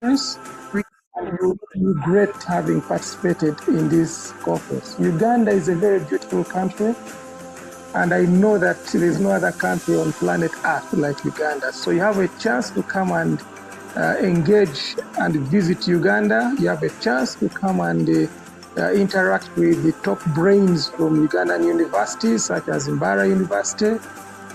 and you regret having participated in this conference. Uganda is a very beautiful country, and I know that there's no other country on planet Earth like Uganda. So you have a chance to come and engage and visit Uganda. You have a chance to come and interact with the top brains from Ugandan universities, such as Mbara University.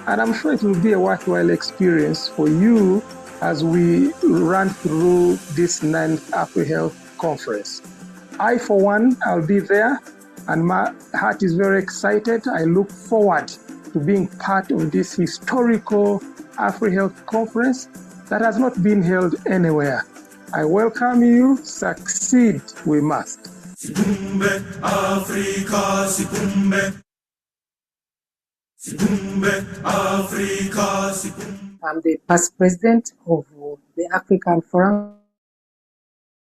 And I'm sure it will be a worthwhile experience for you as we run through this 9th AFREhealth conference. I, for one, I'll be there, and my heart is very excited. I look forward to being part of this historical AFREhealth conference that has not been held anywhere. I welcome you. Succeed we must. Sibumbe, Africa, Sibumbe. Sibumbe, Africa, Sibumbe. I'm the past president of the African Forum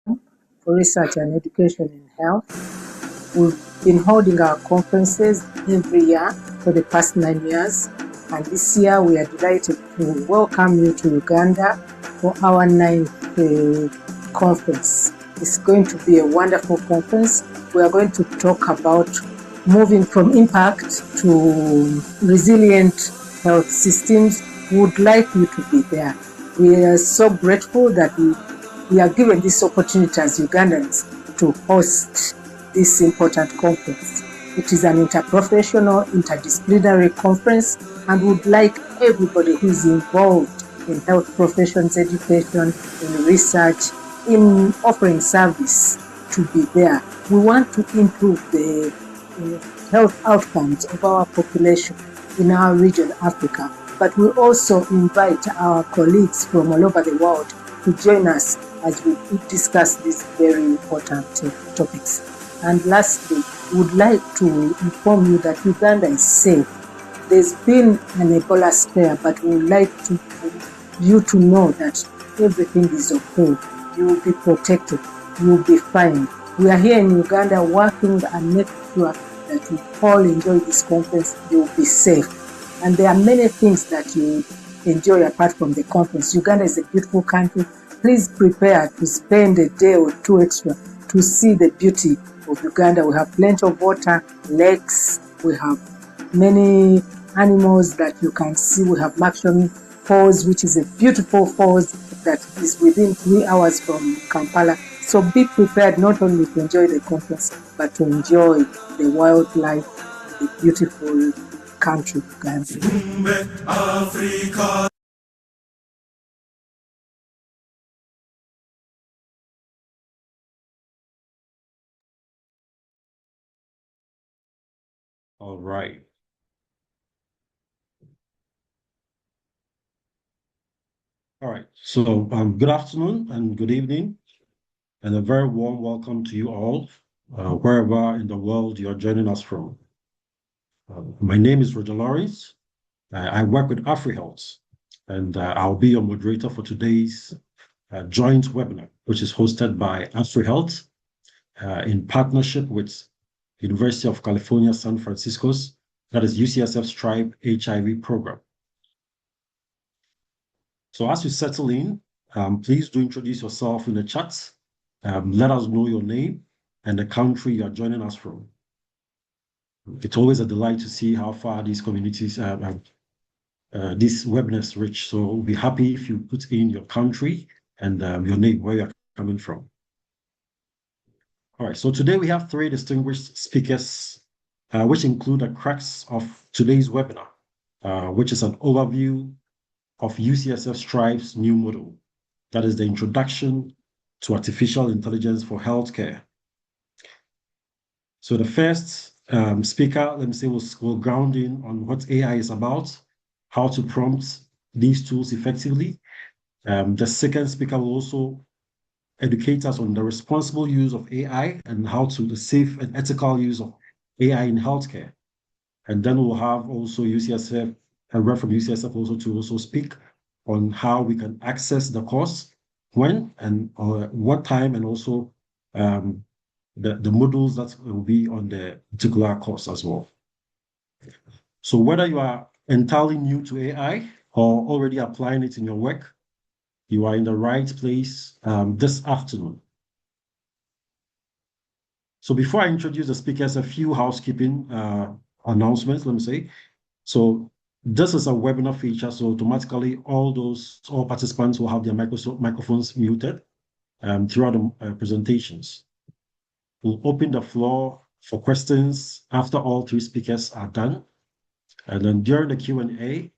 for Research and Education in Health. We've been holding our conferences every year for the past 9 years, and this year we are delighted to welcome you to Uganda for our 9th conference. It's going to be a wonderful conference. We are going to talk about moving from impact to resilient health systems. We would like you to be there. We are so grateful that we are given this opportunity as Ugandans to host this important conference. It is an interprofessional, interdisciplinary conference, and would like everybody who is involved in health professions, education, in research, in offering service to be there. We want to improve the health outcomes of our population in our region, Africa. But we also invite our colleagues from all over the world to join us as we discuss these very important topics. And lastly, we would like to inform you that Uganda is safe. There's been an Ebola scare, but we would like you to know that everything is okay. You will be protected. You will be fine. We are here in Uganda working and making sure that we all enjoy this conference. You will be safe. And there are many things that you enjoy apart from the conference. Uganda is a beautiful country. Please prepare to spend a day or two extra to see the beauty of Uganda. We have plenty of water, lakes, we have many animals that you can see. We have Makshoni Falls, which is a beautiful falls that is within 3 hours from Kampala. So be prepared not only to enjoy the conference, but to enjoy the wildlife, the beautiful country, Uganda. Africa. All right. All right. So good afternoon and good evening, and a very warm welcome to you all, wherever in the world you're joining us from. My name is Roger Lawrence. I work with AFREhealth, and I'll be your moderator for today's joint webinar, which is hosted by AFREhealth in partnership with University of California, San Francisco's, that is UCSF STRIPE HIV program. So as you settle in, please do introduce yourself in the chat. Let us know your name and the country you are joining us from. It's always a delight to see how far these communities, these webinars reach. So we'll be happy if you put in your country and your name, where you're coming from. All right, so today we have 3 distinguished speakers, which include the crux of today's webinar, which is an overview of UCSF STRIPE's new model, that is the introduction to artificial intelligence for healthcare. So the first speaker, let me say, will ground in on what AI is about, how to prompt these tools effectively. The second speaker will also educate us on the responsible use of AI and how to the safe and ethical use of AI in healthcare. And then we'll have also UCSF, a rep from UCSF also to also speak on how we can access the course, when and what time, and also the modules that will be on the particular course as well. So whether you are entirely new to AI or already applying it in your work, you are in the right place this afternoon. So before I introduce the speakers, a few housekeeping announcements, let me say. So this is a webinar feature, so automatically all participants will have their microphones muted throughout the presentations. We'll open the floor for questions after all three speakers are done. And then during the Q&A,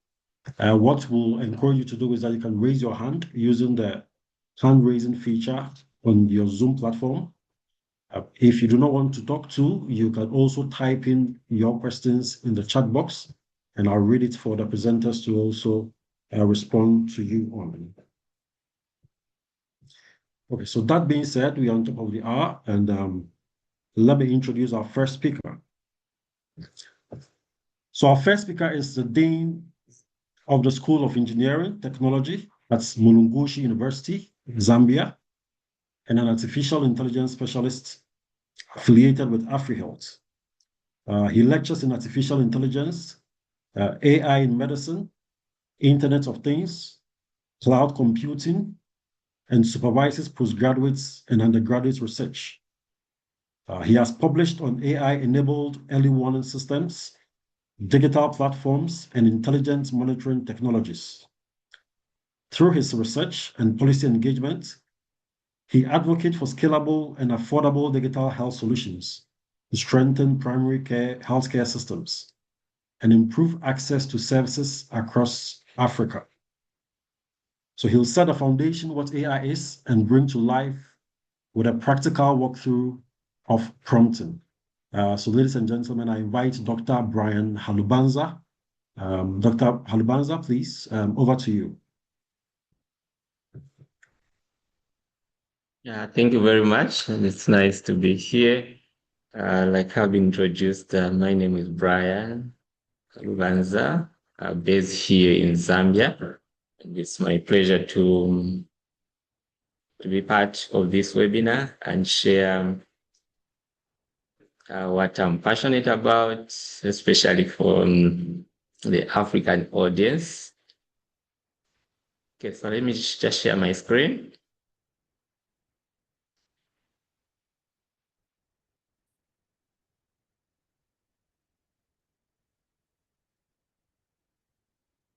what we'll encourage you to do is that you can raise your hand using the hand raising feature on your Zoom platform. If you do not want to talk to, you can also type in your questions in the chat box, and I'll read it for the presenters to also respond to you on. Okay, so that being said, we are on top of the hour, and let me introduce our first speaker. So our first speaker is the Dean of the School of Engineering Technology at Mulungushi University, Zambia, and an artificial intelligence specialist affiliated with AFREhealth. He lectures in artificial intelligence, AI in medicine, Internet of Things, cloud computing, and supervises postgraduates and undergraduate research. He has published on AI-enabled early warning systems, digital platforms, and intelligence monitoring technologies. Through his research and policy engagement, he advocates for scalable and affordable digital health solutions to strengthen primary care healthcare systems and improve access to services across Africa. So he'll set a foundation what AI is and bring to life with a practical walkthrough of prompting. So ladies and gentlemen, I invite Dr. Brian Halubanza. Dr. Halubanza, please, over to you. Yeah, thank you very much. And it's nice to be here. Like I've been introduced, my name is Brian Halubanza, based here in Zambia. And it's my pleasure to be part of this webinar and share what I'm passionate about, especially for the African audience. Okay, so let me just share my screen.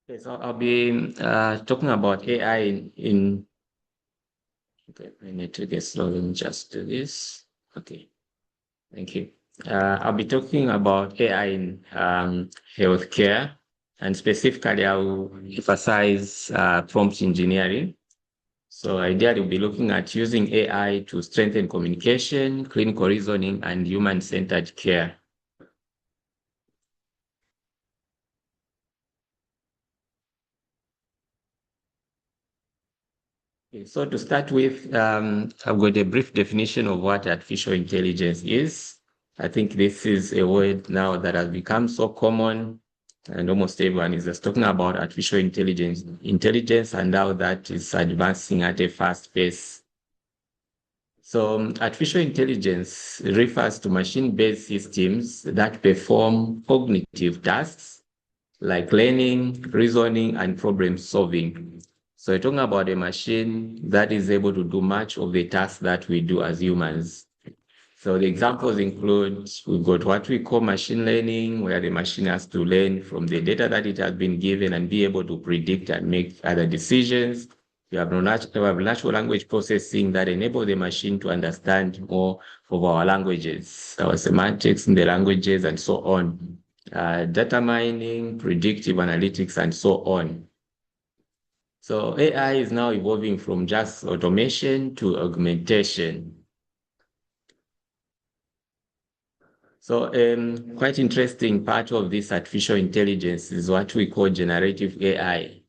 Okay, so I'll be talking about AI in okay, I need to get slow. Let me just do this. Okay, thank you. I'll be talking about AI in healthcare, and specifically I'll emphasize prompt engineering. So ideally, we'll be looking at using AI to strengthen communication, clinical reasoning, and human-centered care. Okay, so to start with, I've got a brief definition of what artificial intelligence is. I think this is a word now that has become so common, and almost everyone is just talking about artificial intelligence and how that is advancing at a fast pace. So artificial intelligence refers to machine-based systems that perform cognitive tasks like learning, reasoning, and problem solving. So we're talking about a machine that is able to do much of the tasks that we do as humans. So the examples include, we've got what we call machine learning, where the machine has to learn from the data that it has been given and be able to predict and make other decisions. We have natural language processing that enable the machine to understand more of our languages, our semantics in the languages, and so on. Data mining, predictive analytics, and so on. So AI is now evolving from just automation to augmentation. So quite interesting part of this artificial intelligence is what we call generative AI.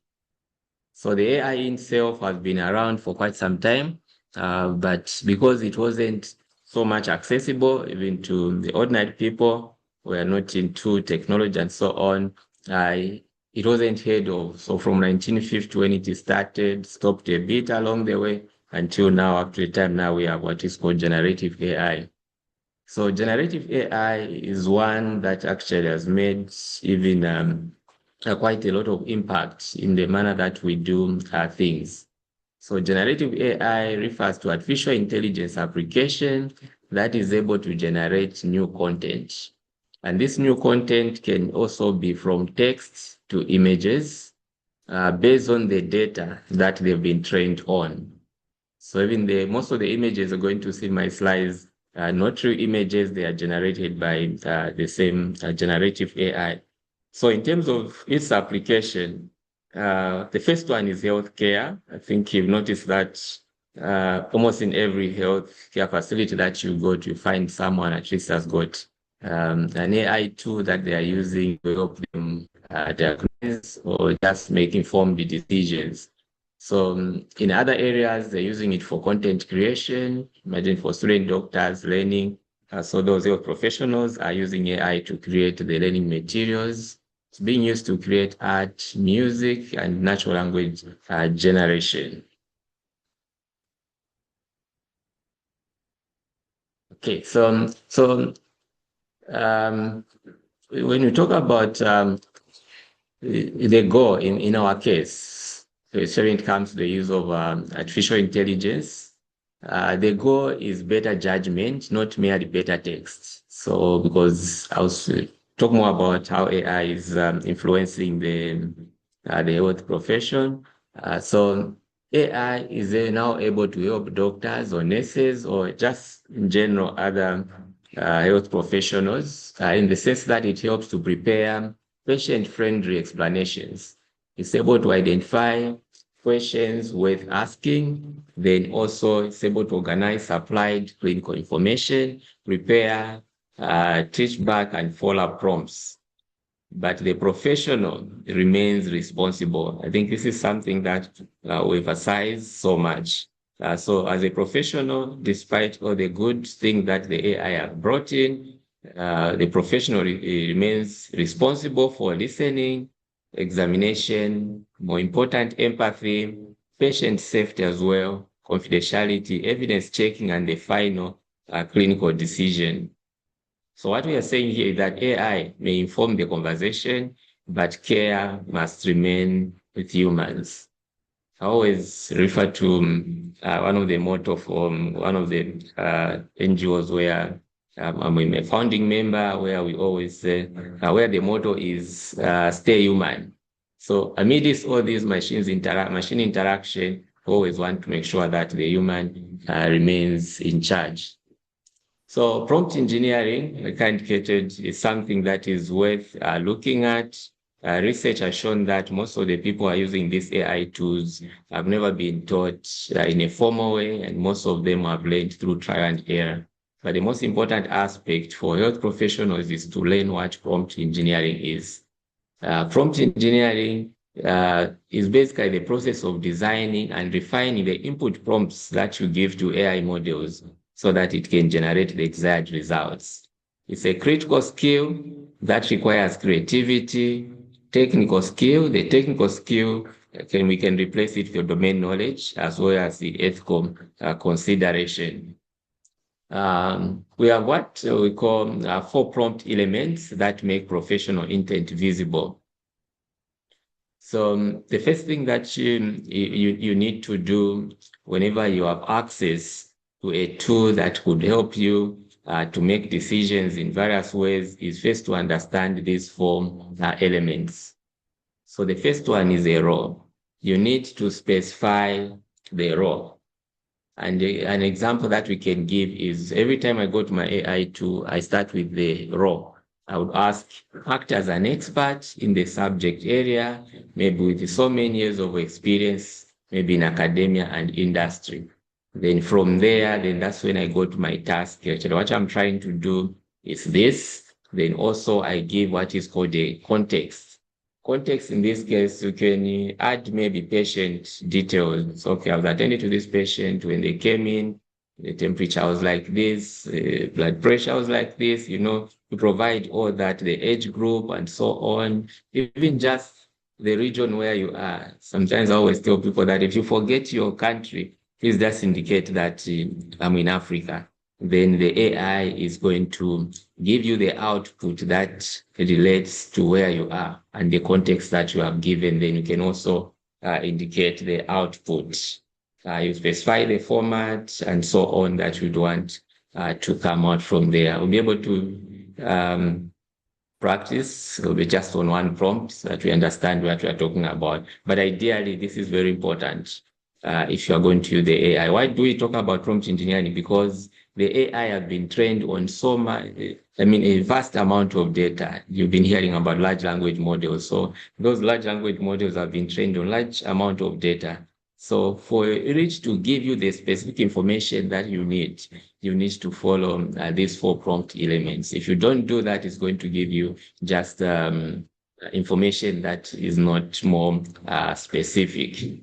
So the AI itself has been around for quite some time, but because it wasn't so much accessible even to the ordinary people who are not into technology and so on, it wasn't heard of. So from 1950 when it started, stopped a bit along the way until now, up to the time now we have what is called generative AI. So generative AI is one that actually has made even quite a lot of impact in the manner that we do things. So generative AI refers to artificial intelligence application that is able to generate new content. And this new content can also be from text to images based on the data that they've been trained on. So even most of the images are going to see my slides are not true images, they are generated by the same generative AI. So in terms of its application, the first one is healthcare. I think you've noticed that almost in every healthcare facility that you go to, find someone at least has got an AI tool that they are using to help them diagnose or just make informed decisions. So in other areas, they're using it for content creation, imagine for student doctors learning. So those health professionals are using AI to create the learning materials. It's being used to create art, music, and natural language generation. Okay, when you talk about the goal in our case, especially when it comes to the use of artificial intelligence, the goal is better judgment, not merely better text. So, because I'll talk more about how AI is influencing the health profession. So, AI is now able to help doctors or nurses or just in general other health professionals in the sense that it helps to prepare patient-friendly explanations. It's able to identify questions worth asking, then also it's able to organize supplied clinical information, prepare, teach back and follow-up prompts. But the professional remains responsible. I think this is something that we emphasize so much. So as a professional, despite all the good things that the AI have brought in, the professional remains responsible for listening, examination, more important, empathy, patient safety as well, confidentiality, evidence checking, and the final clinical decision. So what we are saying here is that AI may inform the conversation, but care must remain with humans. I always refer to one of the motto from one of the NGOs where I'm a founding member, where we always say, where the motto is stay human. So amidst all these machine interaction, we always want to make sure that the human remains in charge. So prompt engineering, like I indicated, is something that is worth looking at. Research has shown that most of the people who are using these AI tools have never been taught in a formal way, and most of them have learned through trial and error. But the most important aspect for health professionals is to learn what prompt engineering is. Prompt engineering is basically the process of designing and refining the input prompts that you give to AI models so that it can generate the desired results. It's a critical skill that requires creativity, technical skill. The technical skill, we can replace it with your domain knowledge as well as the ethical consideration. We have what we call 4 prompt elements that make professional intent visible. So the first thing that you need to do whenever you have access to a tool that could help you to make decisions in various ways is first to understand these 4 elements. So the first one is a role. You need to specify the role. And an example that we can give is every time I go to my AI tool, I start with the role. I would ask, act as an expert in the subject area, maybe with so many years of experience, maybe in academia and industry. Then from there, then that's when I go to my task. Actually, what I'm trying to do is this. Then also I give what is called a context. Context in this case, you can add maybe patient details. So, okay, I was attended to this patient when they came in, the temperature was like this, blood pressure was like this, to provide all that, the age group and so on, even just the region where you are. Sometimes I always tell people that if you forget your country, please just indicate that I'm in Africa. Then the AI is going to give you the output that relates to where you are and the context that you have given. Then you can also indicate the output. You specify the format and so on that you'd want to come out from there. We'll be able to practice. It'll be just on one prompt so that we understand what we are talking about. But ideally, this is very important if you are going to use the AI. Why do we talk about prompt engineering? Because the AI have been trained on so much, a vast amount of data. You've been hearing about large language models. So those large language models have been trained on large amount of data. So for it to give you the specific information that you need to follow these 4 prompt elements. If you don't do that, it's going to give you just information that is not more specific.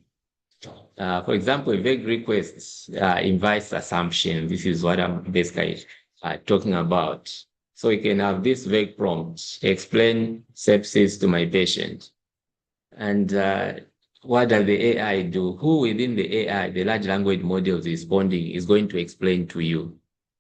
For example, a vague request invites assumption. This is what I'm basically talking about. So you can have this vague prompt: explain sepsis to my patient. And what does the AI do? Who within the AI, the large language models responding, is going to explain to you?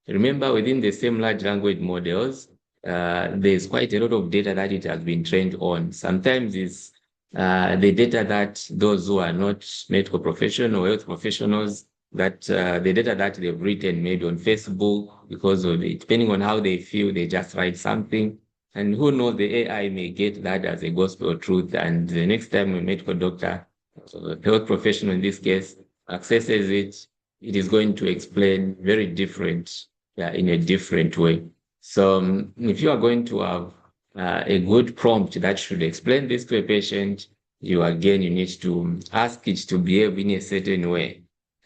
Remember, within the same large language models, there's quite a lot of data that it has been trained on. Sometimes it's the data that those who are not medical professionals or health professionals, that the data that they've written maybe on Facebook, because of it, depending on how they feel, they just write something. And who knows, the AI may get that as a gospel truth. And the next time a medical doctor, so a health professional in this case, accesses it, it is going to explain very different, in a different way. So if you are going to have a good prompt that should explain this to a patient, you need to ask it to behave in a certain way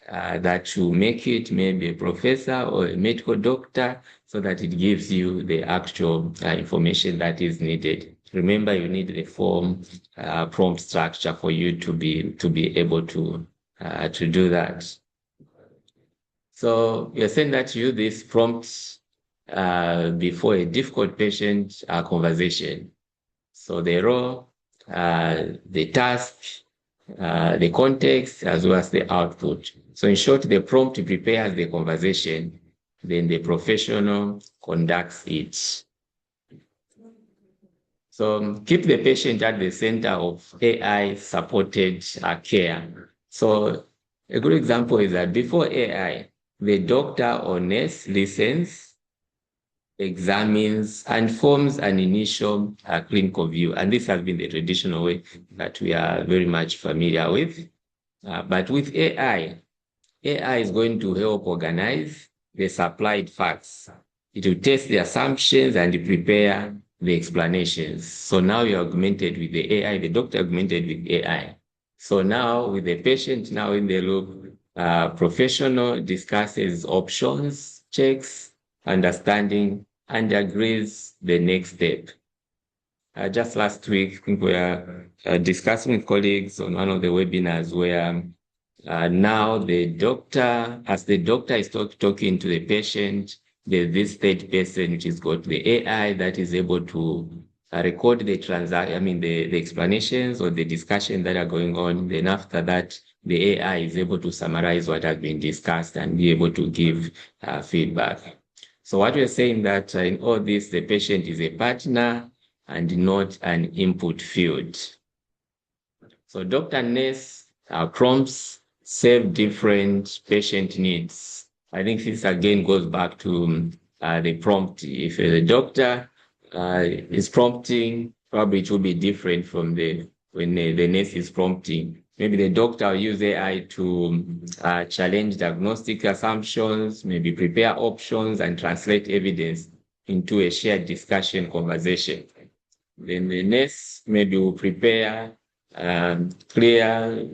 that will make it maybe a professor or a medical doctor, so that it gives you the actual information that is needed. Remember, you need the form prompt structure for you to be able to do that. So you're saying that you use these prompts before a difficult patient conversation. So the role, the task, the context, as well as the output. So in short, the prompt prepares the conversation, then the professional conducts it. So keep the patient at the center of AI-supported care. So a good example is that before AI, the doctor or nurse listens, examines, and forms an initial clinical view. And this has been the traditional way that we are very much familiar with. But with AI is going to help organize the supplied facts. It will test the assumptions and prepare the explanations. So now you're augmented with the AI, the doctor augmented with AI. So now with the patient now in the loop, professional discusses options, checks, understanding, and agrees the next step. Just last week, I think we were discussing with colleagues on one of the webinars where now the doctor, as the doctor is talking to the patient, there's this third person which is got the AI that is able to record the the explanations or the discussion that are going on. Then after that, the AI is able to summarize what has been discussed and be able to give feedback. So what we're saying that in all this, the patient is a partner and not an input field. So doctor and nurse prompts serve different patient needs. I think this again goes back to the prompt. If the doctor is prompting, probably it will be different from when the nurse is prompting. Maybe the doctor will use AI to challenge diagnostic assumptions, maybe prepare options and translate evidence into a shared discussion conversation. Then the nurse maybe will prepare clear,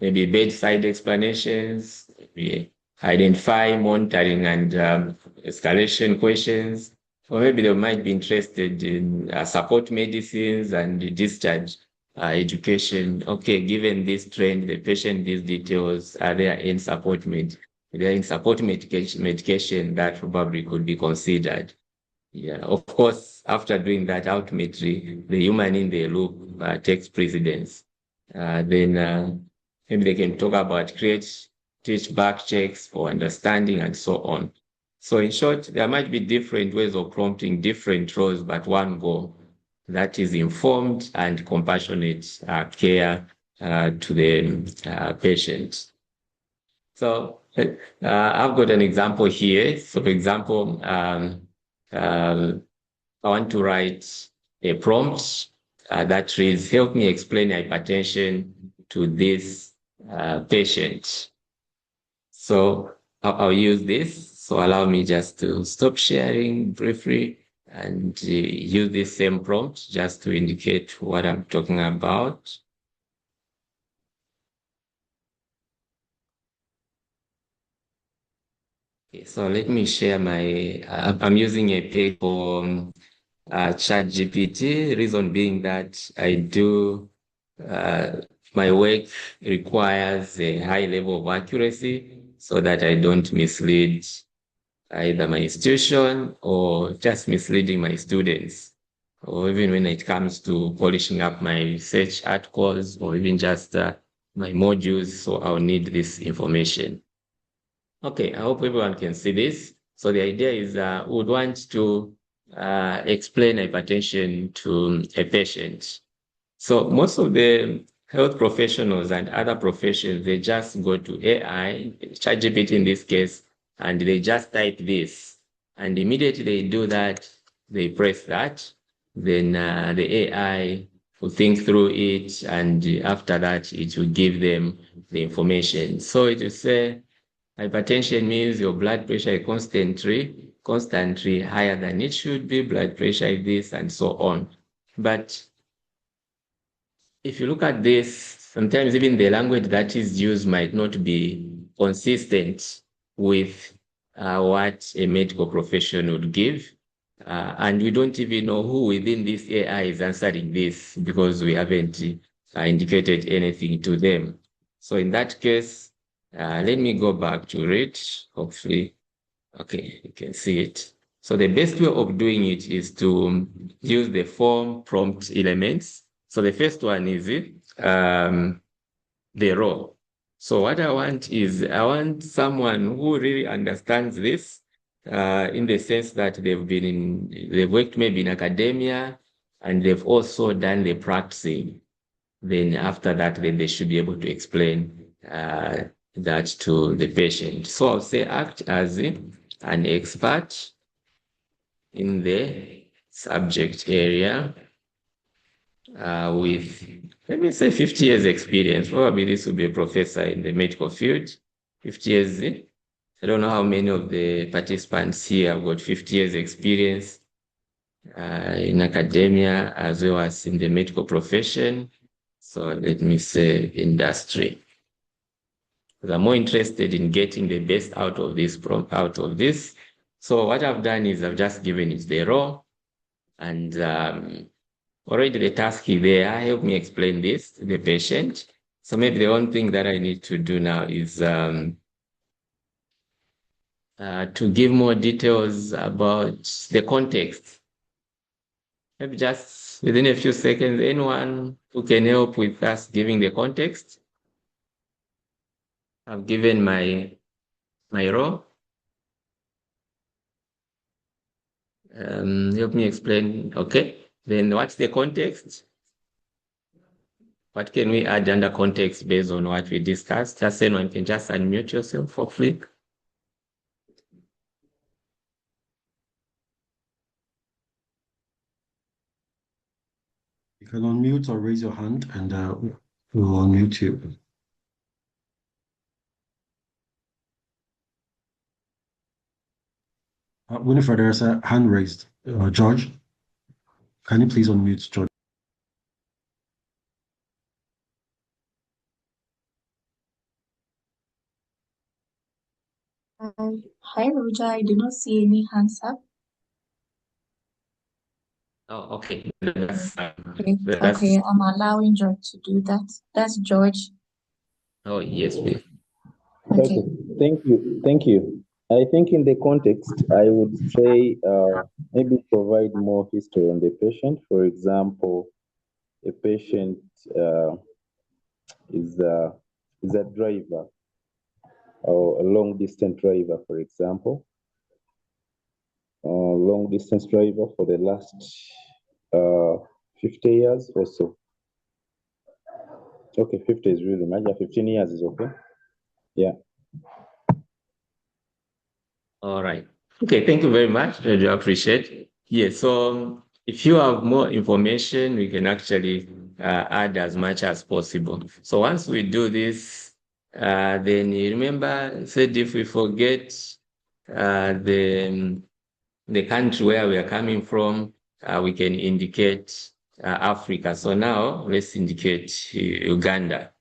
maybe bedside explanations, maybe identify, monitoring, and escalation questions. Or maybe they might be interested in support medicines and discharge education. Okay, given this trend, the patient, these details, are there in support medication that probably could be considered. Yeah, of course, after doing that, ultimately, the human in the loop takes precedence. Then maybe they can talk about teach back checks for understanding and so on. So in short, there might be different ways of prompting different roles, but one goal, that is informed and compassionate care to the patient. So I've got an example here. So for example, I want to write a prompt that reads, help me explain hypertension to this patient. So I'll use this. So allow me just to stop sharing briefly and use this same prompt just to indicate what I'm talking about. Okay, so let me share my, I'm using a page for ChatGPT, reason being that I do, my work requires a high level of accuracy so that I don't mislead either my institution or just misleading my students, or even when it comes to polishing up my research articles or even just my modules. So I'll need this information. Okay, I hope everyone can see this. So the idea is we would want to explain hypertension to a patient. So most of the health professionals and other professions, they just go to AI, ChatGPT in this case, and they just type this. And immediately they do that, they press that, then the AI will think through it, and after that, it will give them the information. So it will say, hypertension means your blood pressure is constantly higher than it should be, blood pressure is this, and so on. But if you look at this, sometimes even the language that is used might not be consistent with what a medical profession would give. And we don't even know who within this AI is answering this because we haven't indicated anything to them. So in that case, let me go back to it. Hopefully, okay, you can see it. So the best way of doing it is to use the form prompt elements. So the first one is the role. So what I want is I want someone who really understands this in the sense that they've worked maybe in academia and they've also done the practicing. Then after that, then they should be able to explain that to the patient. So I'll say act as an expert in the subject area with, let me say, 50 years experience. Probably this will be a professor in the medical field. 50 years. I don't know how many of the participants here have got 50 years experience in academia as well as in the medical profession. So let me say industry. Because I'm more interested in getting the best out of this. So what I've done is I've just given it the role, and already the task is there. Help me explain this to the patient. So maybe the one thing that I need to do now is to give more details about the context. Maybe just within a few seconds, anyone who can help with us giving the context. I've given my role. Help me explain. Okay, then what's the context? What can we add under context based on what we discussed? Just anyone can just unmute yourself for free. You can unmute or raise your hand and we'll unmute you. Winifred, there's a hand raised. George, can you please unmute George? Hi, Roja. I do not see any hands up. Oh, okay. Okay, I'm allowing George to do that. That's George. Oh, yes, please. Okay. Thank you. I think in the context, I would say maybe provide more history on the patient. For example, a patient is a driver or a long distance driver, for example. Long distance driver for the last 50 years or so. Okay, 50 is really major. 15 years is okay. Yeah. All right. Okay, thank you very much. I do appreciate. Yes, so if you have more information, we can actually add as much as possible. So once we do this, then you remember, said if we forget the country where we are coming from, we can indicate Africa. So now let's indicate Uganda.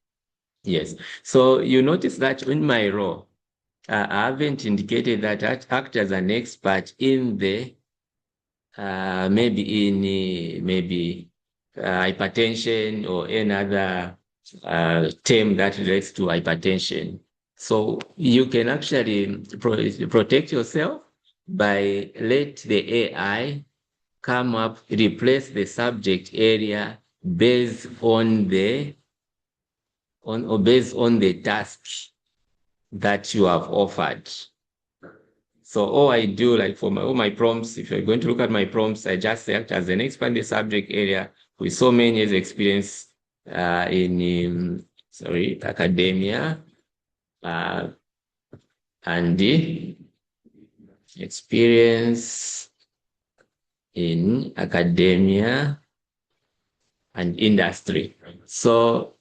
Yes. So you notice that in my role, I haven't indicated that I act as an expert in the maybe hypertension or any other term that relates to hypertension. So you can actually protect yourself by let the AI come up, replace the subject area based on the task that you have offered. So all I do, like for all my prompts, if you're going to look at my prompts, I just act as an expert in the subject area with so many years experience in academia and the experience in academia and industry. So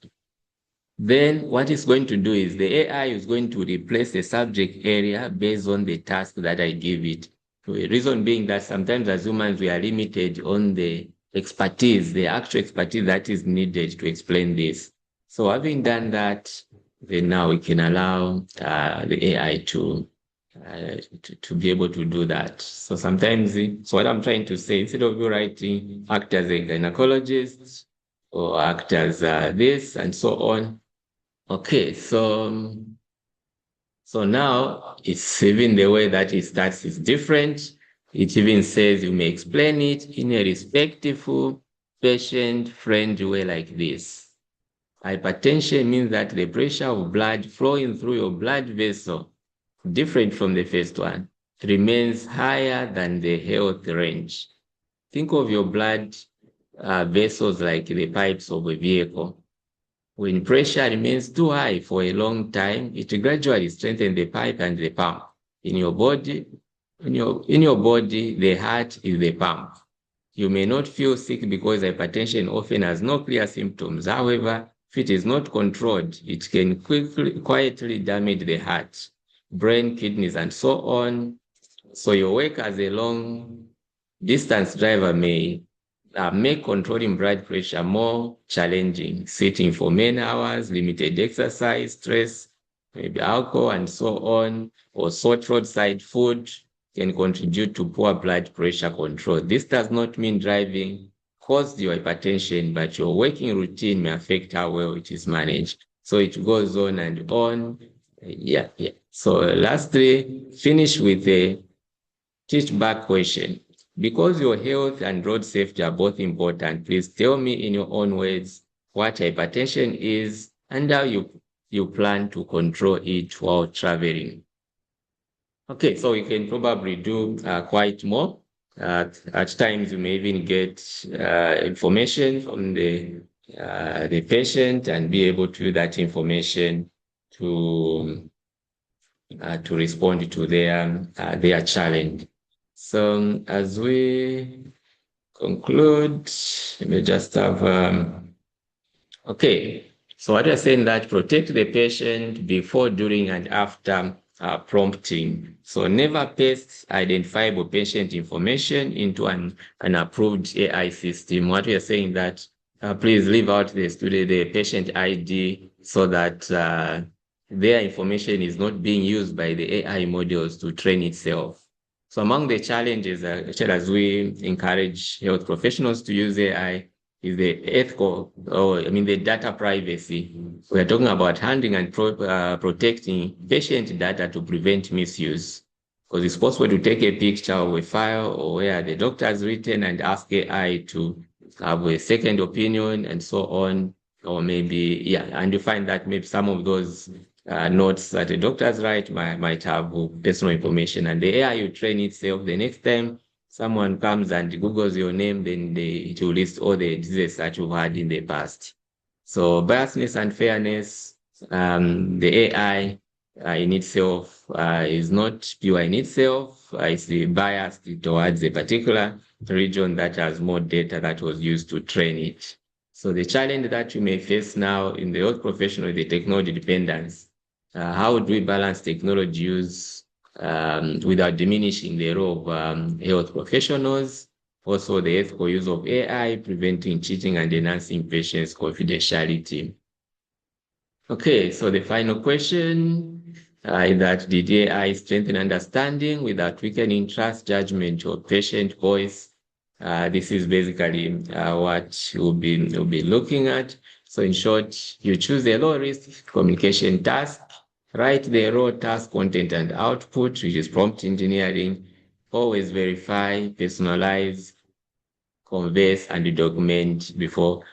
then what it's going to do is the AI is going to replace the subject area based on the task that I give it. The reason being that sometimes as humans, we are limited on the expertise, the actual expertise that is needed to explain this. So having done that, then now we can allow the AI to be able to do that. So sometimes, so what I'm trying to say, instead of you writing act as a gynecologist or act as this and so on, okay, so now it's even the way that it starts is different. It even says you may explain it in a respectful, patient-friendly way like this. Hypertension means that the pressure of blood flowing through your blood vessel, different from the first one, remains higher than the health range. Think of your blood vessels like the pipes of a vehicle. When pressure remains too high for a long time, it gradually strengthens the pipe and the pump. In your body, the heart is the pump. You may not feel sick because hypertension often has no clear symptoms. However, if it is not controlled, it can quietly damage the heart, brain, kidneys, and so on. So your work as a long-distance driver may make controlling blood pressure more challenging. Sitting for many hours, limited exercise, stress, maybe alcohol, and so on, or salt roadside food can contribute to poor blood pressure control. This does not mean driving caused your hypertension, but your working routine may affect how well it is managed. So it goes on and on. Yeah. So lastly, finish with a teach back question. Because your health and road safety are both important, please tell me in your own words what hypertension is and how you plan to control it while traveling. Okay, so you can probably do quite more. At times, you may even get information from the patient and be able to use that information to respond to their challenge. So as we conclude, let me just have, okay. So what you're saying that protect the patient before, during, and after prompting. So never paste identifiable patient information into an approved AI system. What we are saying that please leave out the patient ID so that their information is not being used by the AI models to train itself. So among the challenges, as we encourage health professionals to use AI, is the the data privacy. We are talking about handling and protecting patient data to prevent misuse. Because it's possible to take a picture of a file or where the doctor has written and ask AI to have a second opinion and so on. Or maybe, and you find that maybe some of those notes that the doctors write might have personal information, and the AI will train itself. The next time someone comes and Googles your name, then it will list all the diseases that you've had in the past. So biasness and fairness, the AI in itself is not pure in itself. It's biased towards a particular region that has more data that was used to train it. So the challenge that you may face now in the health profession with the technology dependence, how do we balance technology use without diminishing the role of health professionals? Also, the ethical use of AI, preventing cheating and enhancing patients' confidentiality. Okay, so the final question is that did AI strengthen understanding without weakening trust, judgment, or patient voice? This is basically what we'll be looking at. So in short, you choose a low-risk communication task, write the raw task content and output, which is prompt engineering, always verify, personalize, converse, and document before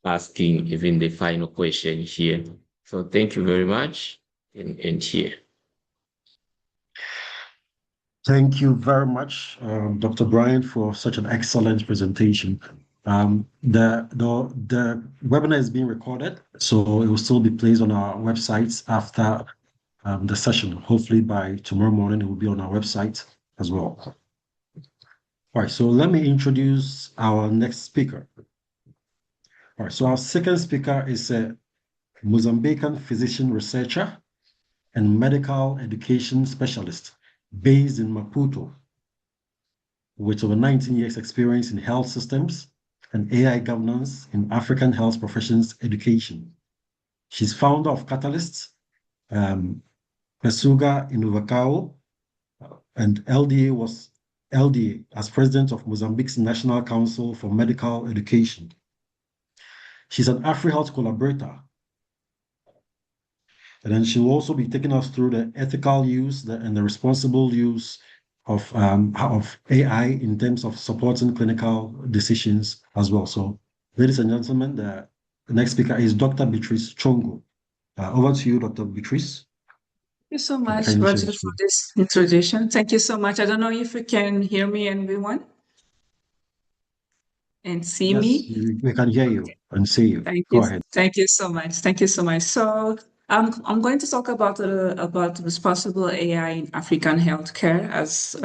asking even the final question here. So thank you very much, and here. Thank you very much, Dr. Brian, for such an excellent presentation. The webinar is being recorded, so it will still be placed on our websites after the session. Hopefully by tomorrow morning, it will be on our website as well. All right, so let me introduce our next speaker. All right, so our second speaker is a Mozambican physician researcher and medical education specialist based in Maputo, with over 19 years experience in health systems and AI governance in African health professions education. She's founder of Catalyst, Pesuga Inuvacao, and LDA as president of Mozambique's National Council for Medical Education. She's an AFREhealth collaborator. And then she will also be taking us through the ethical use and the responsible use of AI in terms of supporting clinical decisions as well. So, ladies and gentlemen, the next speaker is Dr. Beatrice Chongo. Over to you, Dr. Beatrice. Thank you so much, Roger, for this introduction. Thank you so much. I don't know if you can hear me, everyone, and see me. We can hear you and see you. Go ahead. Thank you so much. Thank you so much. So I'm going to talk about responsible AI in African healthcare, as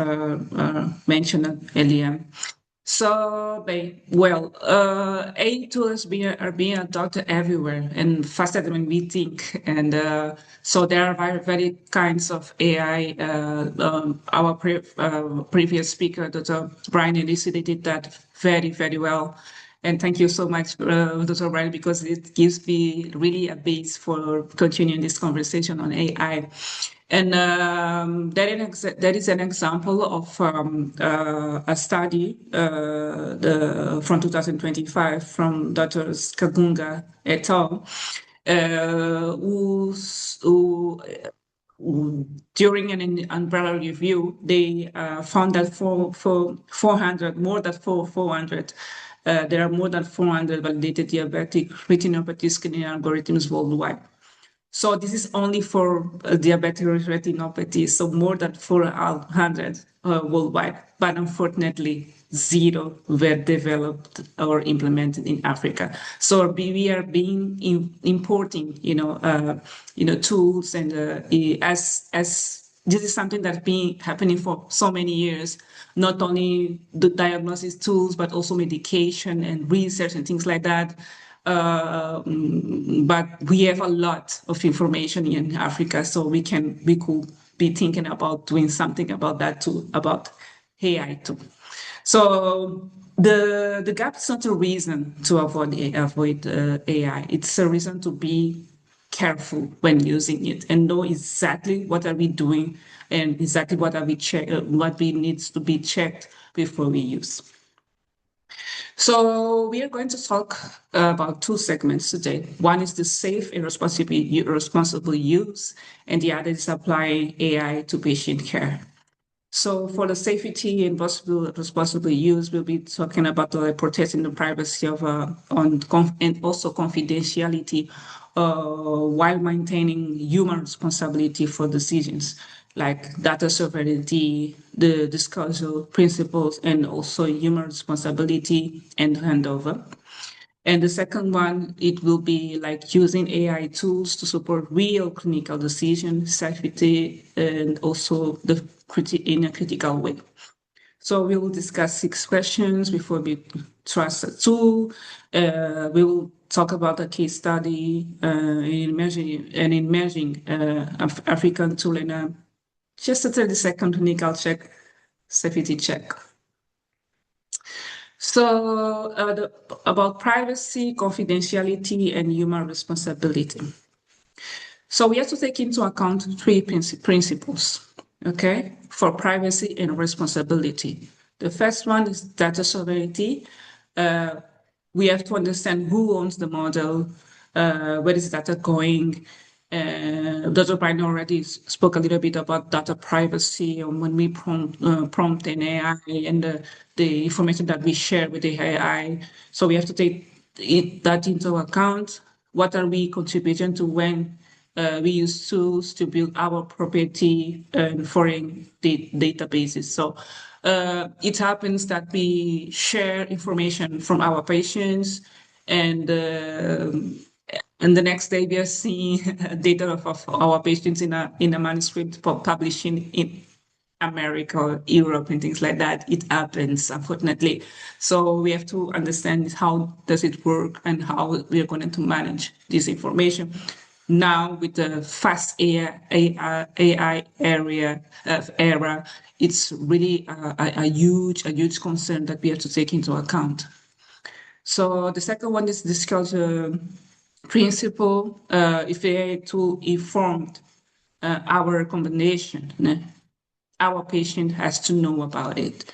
mentioned earlier. So, AI tools are being adopted everywhere and faster than we think. And so there are very kinds of AI. Our previous speaker, Dr. Brian, elucidated that very, very well. And thank you so much, Dr. Brian, because it gives me really a base for continuing this conversation on AI. And that is an example of a study from 2025 from Drs. Kagunga et al. Who during an umbrella review, they found that there are more than 400 validated diabetic retinopathy screening algorithms worldwide. So this is only for diabetic retinopathy, so more than 400 worldwide, but unfortunately, 0 were developed or implemented in Africa. So we are importing, tools, and as this is something that's been happening for so many years, not only the diagnosis tools, but also medication and research and things like that. But we have a lot of information in Africa, so we could be thinking about doing something about that too, about AI too. So the gap is not a reason to avoid AI. It's a reason to be careful when using it and know exactly what are we doing and exactly what we needs to be checked before we use. So we are going to talk about 2 segments today. One is the safe and responsible use, and the other is applying AI to patient care. So for the safety and responsible use, we'll be talking about protecting the privacy of and also confidentiality while maintaining human responsibility for decisions like data sovereignty, the disclosure principles, and also human responsibility and handover. And the second one, it will be like using AI tools to support real clinical decision safety and also in a critical way. So we will discuss 6 questions before we trust the tool. We will talk about a case study in emerging African tool and just a 30-second clinical check, safety check. So about privacy, confidentiality, and human responsibility. So we have to take into account 3 principles, okay, for privacy and responsibility. The first one is data sovereignty. We have to understand who owns the model, where is data going. Dr. Brian already spoke a little bit about data privacy and when we prompt an AI and the information that we share with the AI. So we have to take that into account. What are we contributing to when we use tools to build our property and foreign databases? So it happens that we share information from our patients and the next day we are seeing data of our patients in a manuscript publishing in America or Europe and things like that. It happens, unfortunately. So we have to understand how does it work and how we are going to manage this information. Now with the fast AI era, it's really a huge concern that we have to take into account. So the second one is disclosure principle. If AI tool informed our recommendation, our patient has to know about it.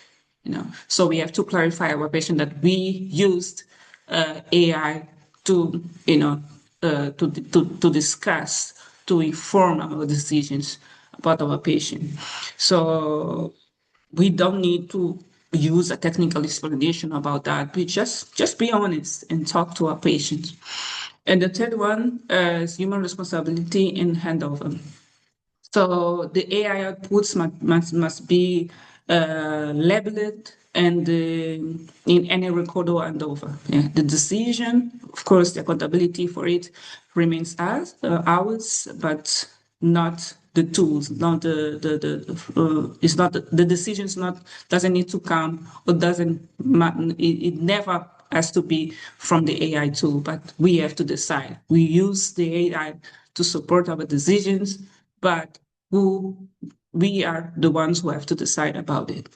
So we have to clarify our patient that we used AI to discuss, to inform our decisions about our patient. So we don't need to use a technical explanation about that. We just be honest and talk to our patients. And the third one is human responsibility in handover. So the AI outputs must be labeled and in any record or handover. Yeah. The decision, of course, the accountability for it remains ours, but not the tools. Not it's not the decisions. Doesn't need to come or doesn't. It never has to be from the AI tool, but we have to decide. We use the AI to support our decisions, but we are the ones who have to decide about it.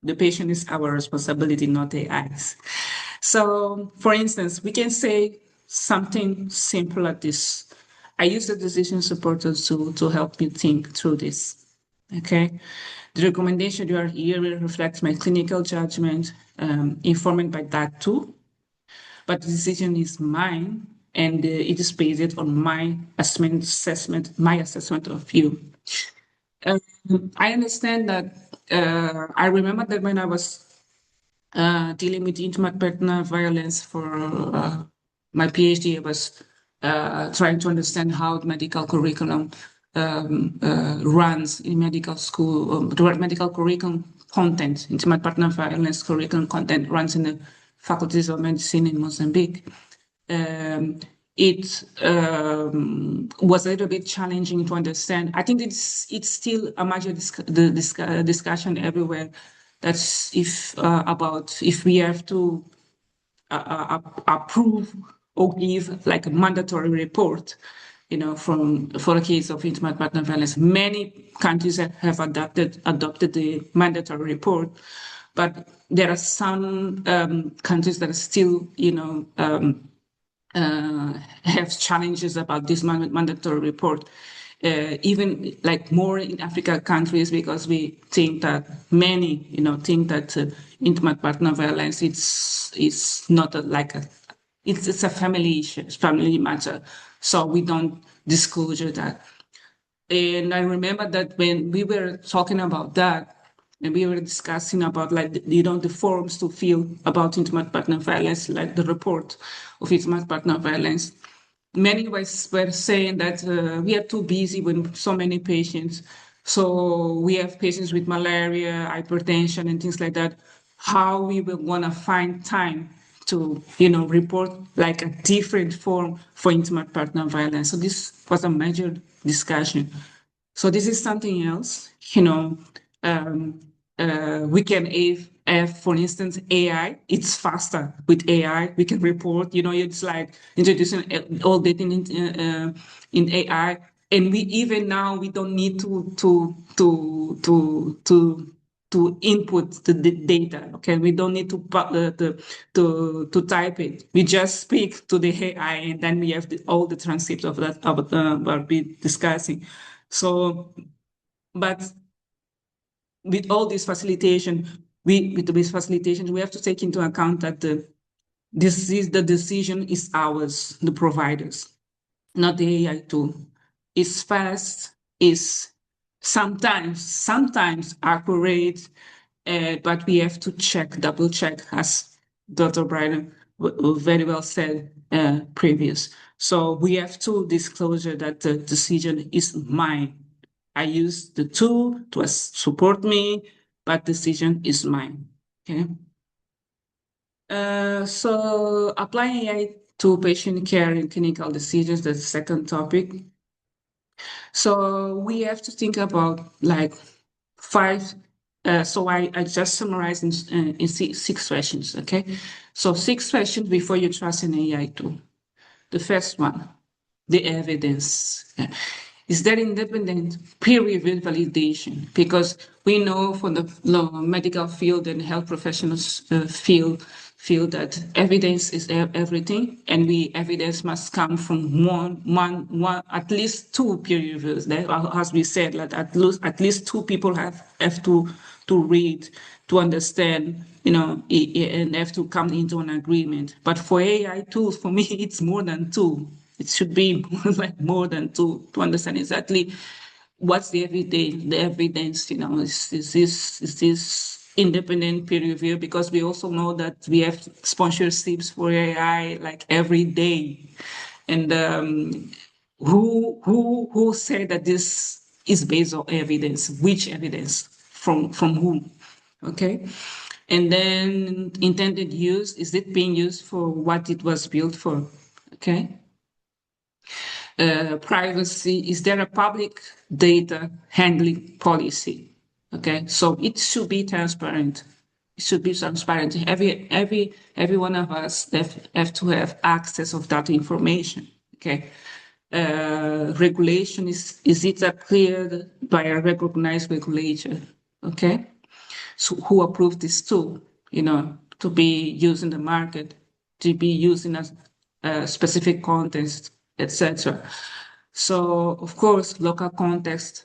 The patient is our responsibility, not AI's. So, for instance, we can say something simple like this. I use the decision supporter tool to help me think through this. Okay? The recommendation you are hearing reflects my clinical judgment, informed by that tool, but the decision is mine, and it is based on my assessment of you. I understand that. I remember that when I was dealing with intimate partner violence for my PhD, I was trying to understand how the medical curriculum runs in medical school, medical curriculum content, intimate partner violence curriculum content runs in the faculties of medicine in Mozambique. It was a little bit challenging to understand. I think it's still a major discussion everywhere. That's if we have to approve or give like a mandatory report, for a case of intimate partner violence. Many countries have adopted the mandatory report, but there are some countries that are still, have challenges about this mandatory report. Even like more in African countries, because we think that many, think that intimate partner violence it's not it's a family issue, it's family matter. So we don't disclose that. And I remember that when we were talking about that, and we were discussing about the forms to fill about intimate partner violence, like the report of intimate partner violence. Many were saying that we are too busy with so many patients. So we have patients with malaria, hypertension, and things like that. How we will want to find time report like a different form for intimate partner violence. So this was a major discussion. So this is something else, we can have, for instance, AI. It's faster with AI. We can report, it's like introducing all data in AI. And we even now, we don't need to input the data. Okay, we don't need to type it. We just speak to the AI, and then we have all the transcripts of that we'll be discussing. So, but with all this facilitation, we have to take into account that the decision is ours, the providers, not the AI tool. It's fast, it's sometimes accurate, but we have to double check, as Dr. Bryden very well said previous. So we have to disclosure that the decision is mine. I use the tool to support me, but decision is mine. Okay. So applying AI to patient care and clinical decisions, that's the second topic. So we have to think about like 5. So I just summarized in 6 questions. Okay. So 6 questions before you trust an AI tool. The first one, the evidence. Is there independent peer-reviewed validation? Because we know from the medical field and health professionals feel that evidence is everything, and evidence must come from one at least 2 peer reviews. As we said, like at least 2 people have to read, to understand, and have to come into an agreement. But for AI tools, for me, it's more than 2. It should be like more than 2 to understand exactly what's the evidence. The evidence, is this independent peer review? Because we also know that we have sponsorships for AI like every day, and who said that this is based on evidence? Which evidence? From whom? Okay. And then intended use, is it being used for what it was built for? Okay. Privacy, is there a public data handling policy? Okay, so it should be transparent. It should be transparent. Every one of us have to have access of that information. Okay. Regulation, is it cleared by a recognized regulator? Okay. So who approved this tool, to be used in the market, to be used in a specific context, etc. So of course, local context,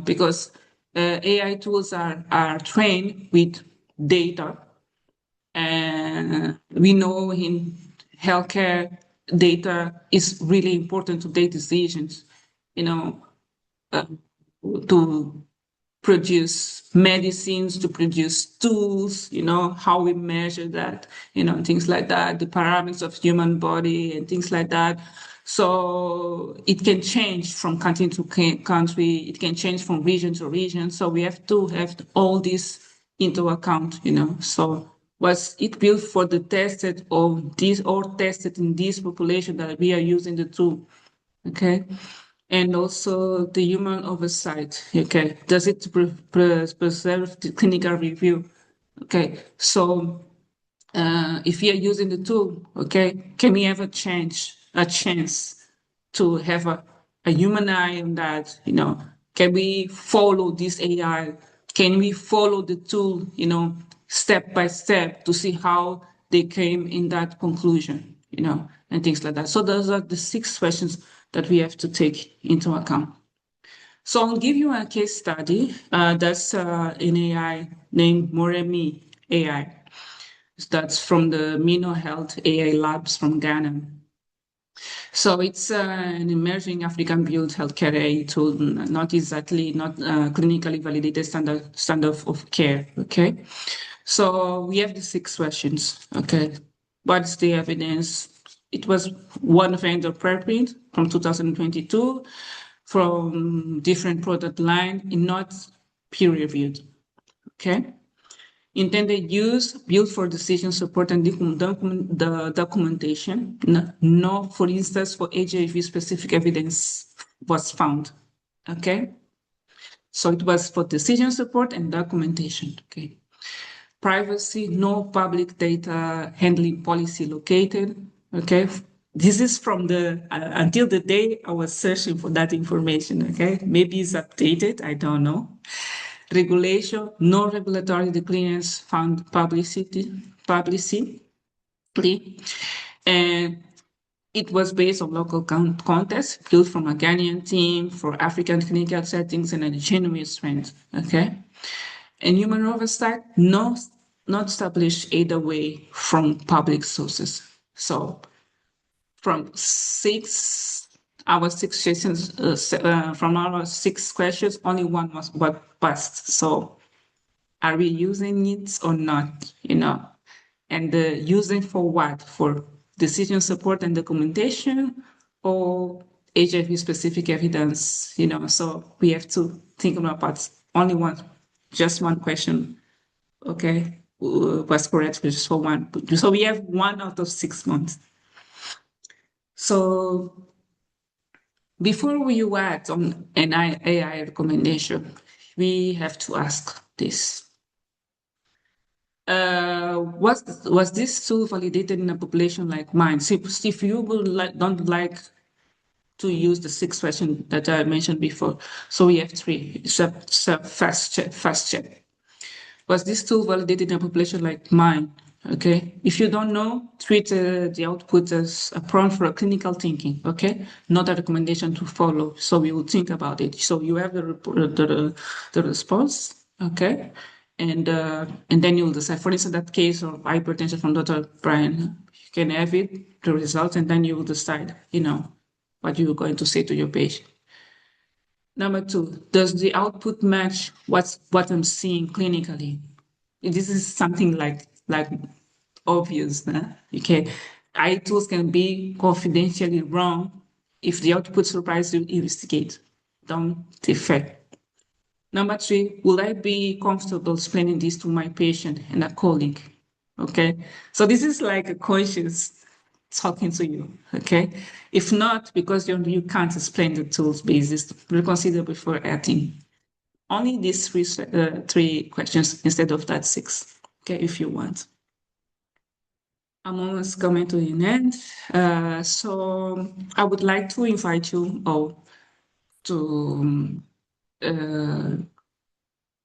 because AI tools are trained with data, and we know in healthcare, data is really important to take decisions, to produce medicines, to produce tools, how we measure that, things like that, the parameters of human body and things like that. So it can change from country to country. It can change from region to region. So we have to have all this into account, So was it built for the tested or tested in this population that we are using the tool? Okay. And also the human oversight. Okay, does it preserve the clinical review? Okay, so if we are using the tool, okay, can we have a chance to have a human eye on that? Can we follow this AI? Can we follow the tool, step by step to see how they came in that conclusion, and things like that. So those are the 6 questions that we have to take into account. So I'll give you a case study. That's an AI named Moremi AI. That's from the Mino Health AI Labs from Ghana. So it's an emerging African-built healthcare AI tool, not clinically validated standard of care. Okay, so we have the 6 questions. Okay, what's the evidence? It was one vendor preprint from 2022 from different product line, not peer-reviewed. Okay. Intended use, built for decision support and the documentation. No, for instance, for HIV specific evidence was found. Okay. So it was for decision support and documentation. Okay. Privacy, no public data handling policy located. Okay. This is from the until the day I was searching for that information. Okay. Maybe it's updated. I don't know. Regulation, no regulatory declarants found publicly, and it was based on local context, built from a Ghanaian team for African clinical settings and a genuine strength. Okay, and human oversight, not established either way from public sources. So, from our six questions, from our 6 questions, only one was passed. So, are we using it or not? And using for what? For decision support and documentation, or HIV specific evidence? So we have to think about only just one question. Okay, was correct just for one. So we have 1 out of 6 months. So before we act on an AI recommendation, we have to ask this. Was this tool validated in a population like mine? So if you don't like to use the 6 questions that I mentioned before, so we have 3. It's a fast check. Was this tool validated in a population like mine? Okay. If you don't know, treat the output as a prompt for a clinical thinking. Okay, not a recommendation to follow. So we will think about it. So you have the response. Okay. And then you will decide. For instance, that case of hypertension from Dr. Brian, you can have it, the results, and then you will decide, what you're going to say to your patient. Number 2, does the output match what I'm seeing clinically? This is something like obvious. Okay, AI tools can be confidentially wrong. If the output surprises you, investigate. Don't defect. Number 3, will I be comfortable explaining this to my patient and a colleague? Okay, so this is like a conscious talking to you. Okay, if not, because you can't explain the tools basis, reconsider before acting. Only these 3 questions instead of that 6. Okay, if you want. I'm almost coming to an end. So I would like to invite you all to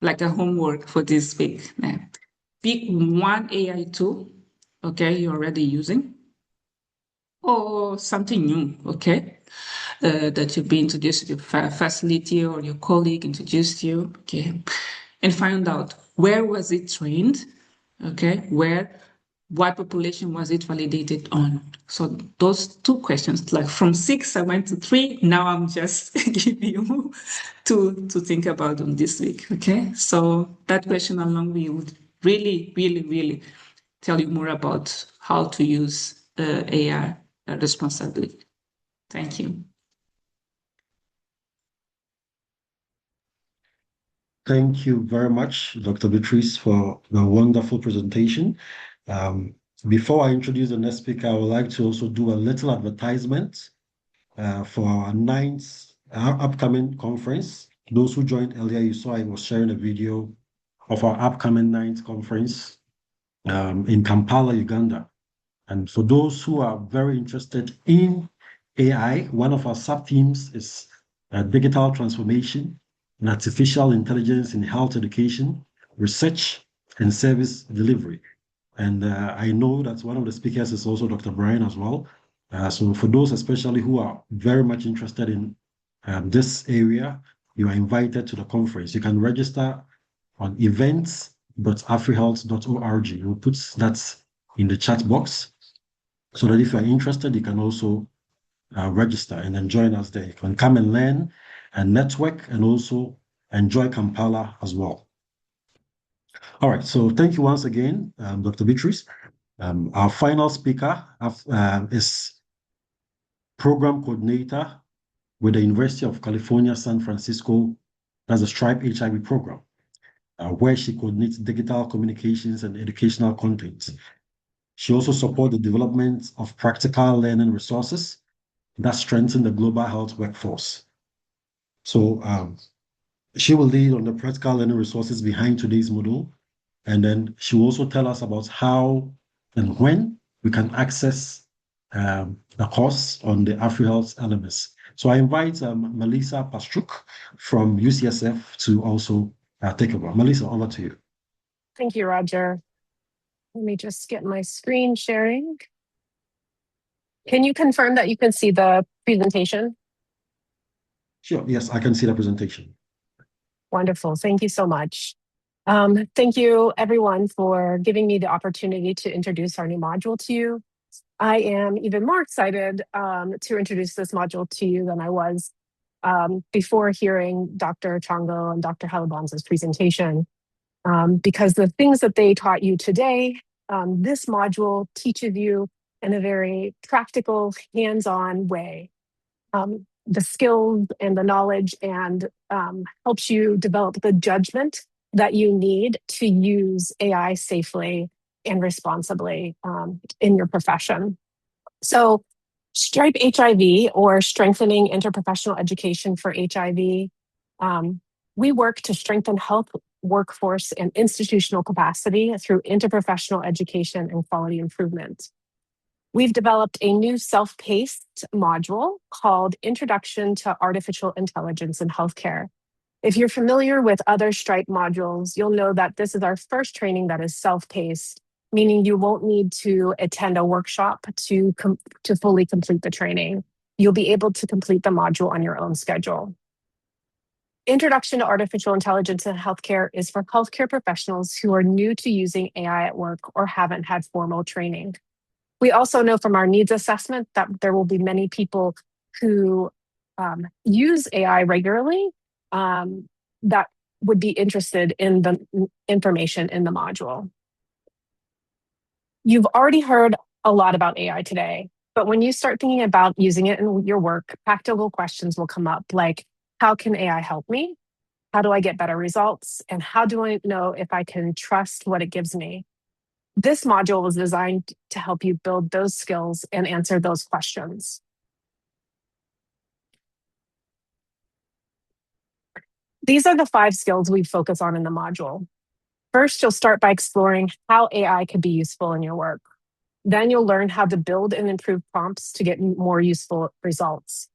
like a homework for this week. Pick one AI tool, okay, you're already using, or something new, okay, that you've been introduced to your facility or your colleague introduced you, okay, and find out where was it trained, okay, what population was it validated on? So those 2 questions, like from 6, I went to 3. Now I'm just giving you to think about them this week. Okay. So that question alone will really, really, really tell you more about how to use AI responsibly. Thank you. Thank you very much, Dr. Beatrice, for the wonderful presentation. Before I introduce the next speaker, I would like to also do a little advertisement for our 9th upcoming conference. Those who joined earlier, you saw I was sharing a video of our upcoming 9th conference in Kampala, Uganda. And for those who are very interested in AI, one of our sub-themes is digital transformation and artificial intelligence in health education, research, and service delivery. And I know that one of the speakers is also Dr. Brian as well. So for those especially who are very much interested in this area, you are invited to the conference. You can register on events.afrehealth.org. We'll put that in the chat box so that if you're interested, you can also register and then join us there. You can come and learn and network and also enjoy Kampala as well. All right, so thank you once again, Dr. Beatrice. Our final speaker is Program Coordinator with the University of California, San Francisco. That's the STRIPE HIV program. where she coordinates digital communications and educational content. She also supports the development of practical learning resources that strengthen the global health workforce. So she will lead on the practical learning resources behind today's module. And then she will also tell us about how and when we can access the course on the AFREhealth LMS. So I invite Melissa Pastruk from UCSF to also take over. Melissa, over to you. Thank you, Roger. Let me just get my screen sharing. Can you confirm that you can see the presentation? Sure, yes, I can see the presentation. Wonderful, thank you so much. Thank you everyone for giving me the opportunity to introduce our new module to you. I am even more excited to introduce this module to you than I was before hearing Dr. Chongo and Dr. Halabanza's presentation, because the things that they taught you today, this module teaches you in a very practical, hands-on way. The skills and the knowledge and helps you develop the judgment that you need to use AI safely and responsibly in your profession. So STRIPE HIV, or Strengthening Interprofessional Education for HIV, we work to strengthen health workforce and institutional capacity through interprofessional education and quality improvement. We've developed a new self-paced module called Introduction to Artificial Intelligence in Healthcare. If you're familiar with other STRIPE modules, you'll know that this is our first training that is self-paced, meaning you won't need to attend a workshop to fully complete the training. You'll be able to complete the module on your own schedule. Introduction to Artificial Intelligence in Healthcare is for healthcare professionals who are new to using AI at work or haven't had formal training. We also know from our needs assessment that there will be many people who use AI regularly that would be interested in the information in the module. You've already heard a lot about AI today, but when you start thinking about using it in your work, practical questions will come up like, how can AI help me? How do I get better results? And how do I know if I can trust what it gives me? This module was designed to help you build those skills and answer those questions. These are the 5 skills we focus on in the module. First, you'll start by exploring how AI could be useful in your work. Then you'll learn how to build and improve prompts to get more useful results.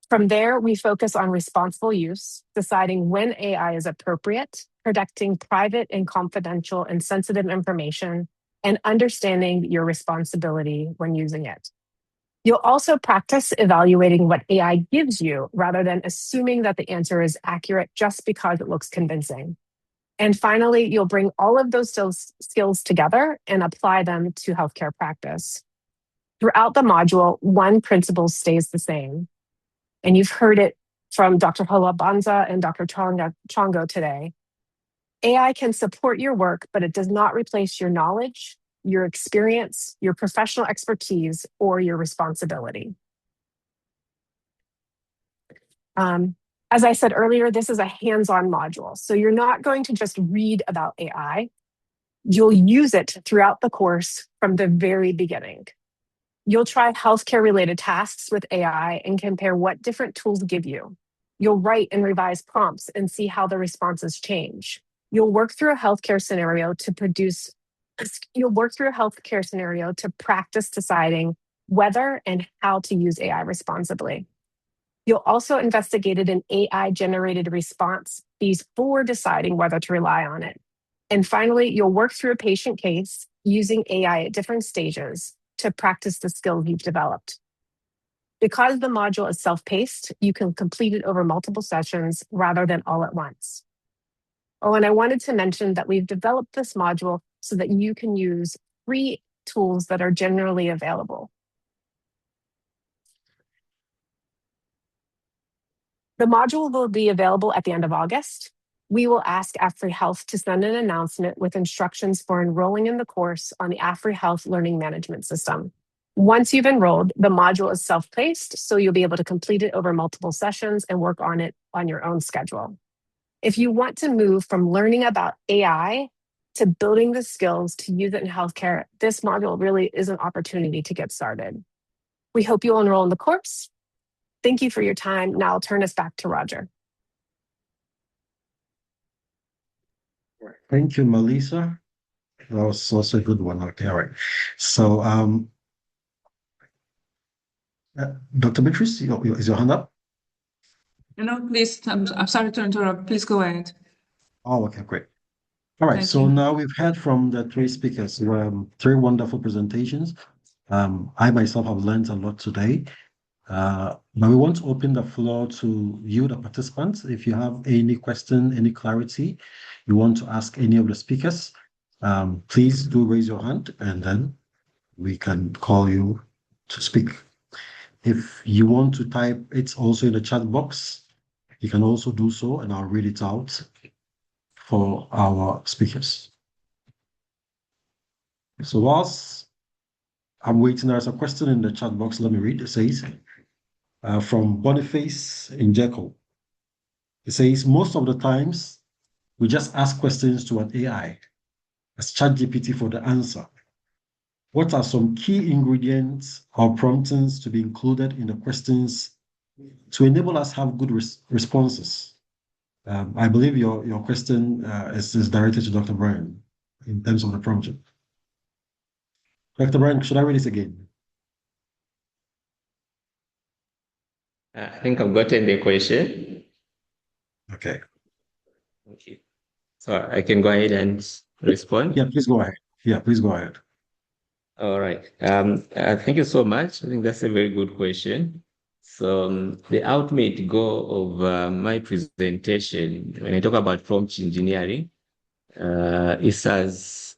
From there, we focus on responsible use, deciding when AI is appropriate, protecting private and confidential and sensitive information, and understanding your responsibility when using it. You'll also practice evaluating what AI gives you rather than assuming that the answer is accurate just because it looks convincing. And finally, you'll bring all of those skills together and apply them to healthcare practice. Throughout the module, one principle stays the same. And you've heard it from Dr. Halabanza and Dr. Chongo today. AI can support your work, but it does not replace your knowledge, your experience, your professional expertise, or your responsibility. As I said earlier, this is a hands-on module. So you're not going to just read about AI. You'll use it throughout the course from the very beginning. You'll try healthcare-related tasks with AI and compare what different tools give you. You'll write and revise prompts and see how the responses change. You'll work through a healthcare scenario to practice deciding whether and how to use AI responsibly. You'll also investigate an AI-generated response before deciding whether to rely on it. And finally, you'll work through a patient case using AI at different stages to practice the skills you've developed. Because the module is self-paced, you can complete it over multiple sessions rather than all at once. Oh, and I wanted to mention that we've developed this module so that you can use free tools that are generally available. The module will be available at the end of August. We will ask AFREhealth to send an announcement with instructions for enrolling in the course on the AFREhealth Learning Management System. Once you've enrolled, the module is self-paced, so you'll be able to complete it over multiple sessions and work on it on your own schedule. If you want to move from learning about AI to building the skills to use it in healthcare, this module really is an opportunity to get started. We hope you'll enroll in the course. Thank you for your time. Now I'll turn us back to Roger. Thank you, Melissa. That was also a good one. Okay, all right. So, Dr. Beatrice, is your hand up? No, please, I'm sorry to interrupt. Please go ahead. Oh, okay, great. All right, Thank so you. now we've heard from the three speakers, three wonderful presentations. I myself have learned a lot today. But we want to open the floor to you, the participants. If you have any question, any clarity, you want to ask any of the speakers, please do raise your hand and then we can call you to speak. If you want to type it also in the chat box, you can also do so and I'll read it out for our speakers. So whilst I'm waiting, there's a question in the chat box. Let me read. It says, from Boniface in Jekyll. It says, most of the times we just ask questions to an AI, as ChatGPT for the answer. What are some key ingredients or promptings to be included in the questions to enable us to have good responses? I believe your question is directed to Dr. Brian in terms of the prompting. Dr. Brian, should I read it again? I think I've gotten the question. Okay. Okay. So I can go ahead and respond. Yeah, please go ahead. Yeah, please go ahead. All right. Thank you so much. I think that's a very good question. So the ultimate goal of my presentation, when I talk about prompt engineering, is as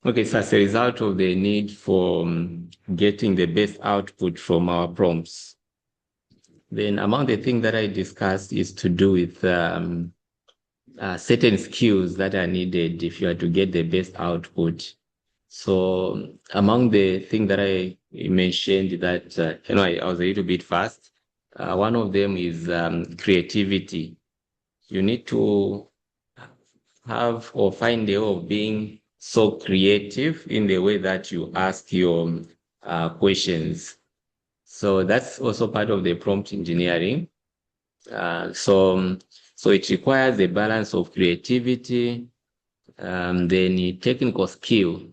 a result of the need for getting the best output from our prompts. Then among the things that I discussed is to do with certain skills that are needed if you are to get the best output. So among the things that I mentioned that, I was a little bit fast. One of them is creativity. You need to have or find a way of being so creative in the way that you ask your questions. So that's also part of the prompt engineering. So it requires a balance of creativity, then technical skill.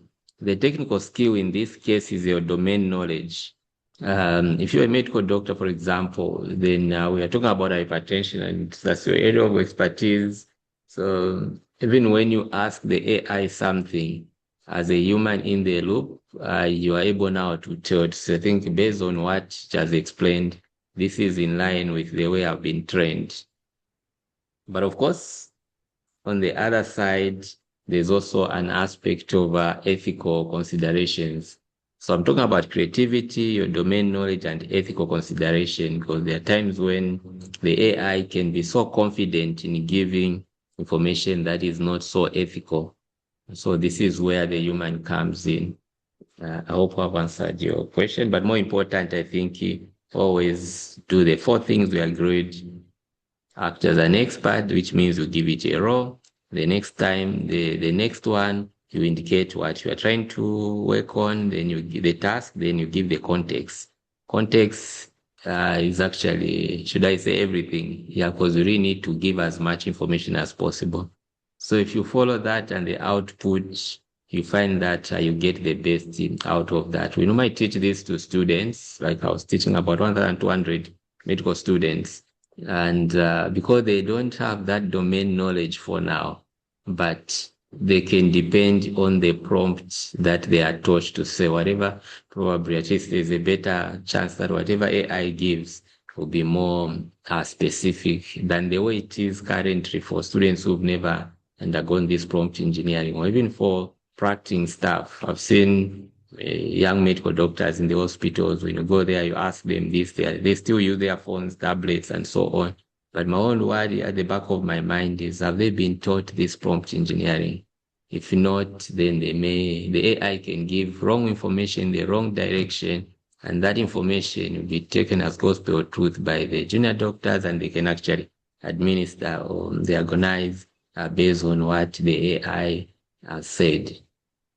The technical skill in this case is your domain knowledge. If you're a medical doctor, for example, then we are talking about hypertension and that's your area of expertise. So even when you ask the AI something, as a human in the loop, you are able now to tell, to think based on what it has explained, this is in line with the way I've been trained. But of course, on the other side, there's also an aspect of ethical considerations. So I'm talking about creativity, your domain knowledge, and ethical consideration, because there are times when the AI can be so confident in giving information that is not so ethical. So this is where the human comes in. I hope I've answered your question, but more important, I think always do the 4 things we agreed. Act as an expert, which means you give it a role. The next time, the next one, you indicate what you are trying to work on, then you give the task, then you give the context. Context is actually, should I say, everything? Yeah, because you really need to give as much information as possible. So if you follow that and the output, you find that you get the best out of that. We normally teach this to students, like I was teaching about 1,200 medical students. And because they don't have that domain knowledge for now, but they can depend on the prompts that they are taught to say whatever, probably at least there's a better chance that whatever AI gives will be more specific than the way it is currently for students who've never undergone this prompt engineering, or even for practicing staff. I've seen young medical doctors in the hospitals, when you go there, you ask them this, they still use their phones, tablets, and so on. But my own worry at the back of my mind is, have they been taught this prompt engineering? If not, then the AI can give wrong information, the wrong direction, and that information will be taken as gospel truth by the junior doctors, and they can actually administer or diagnose based on what the AI has said.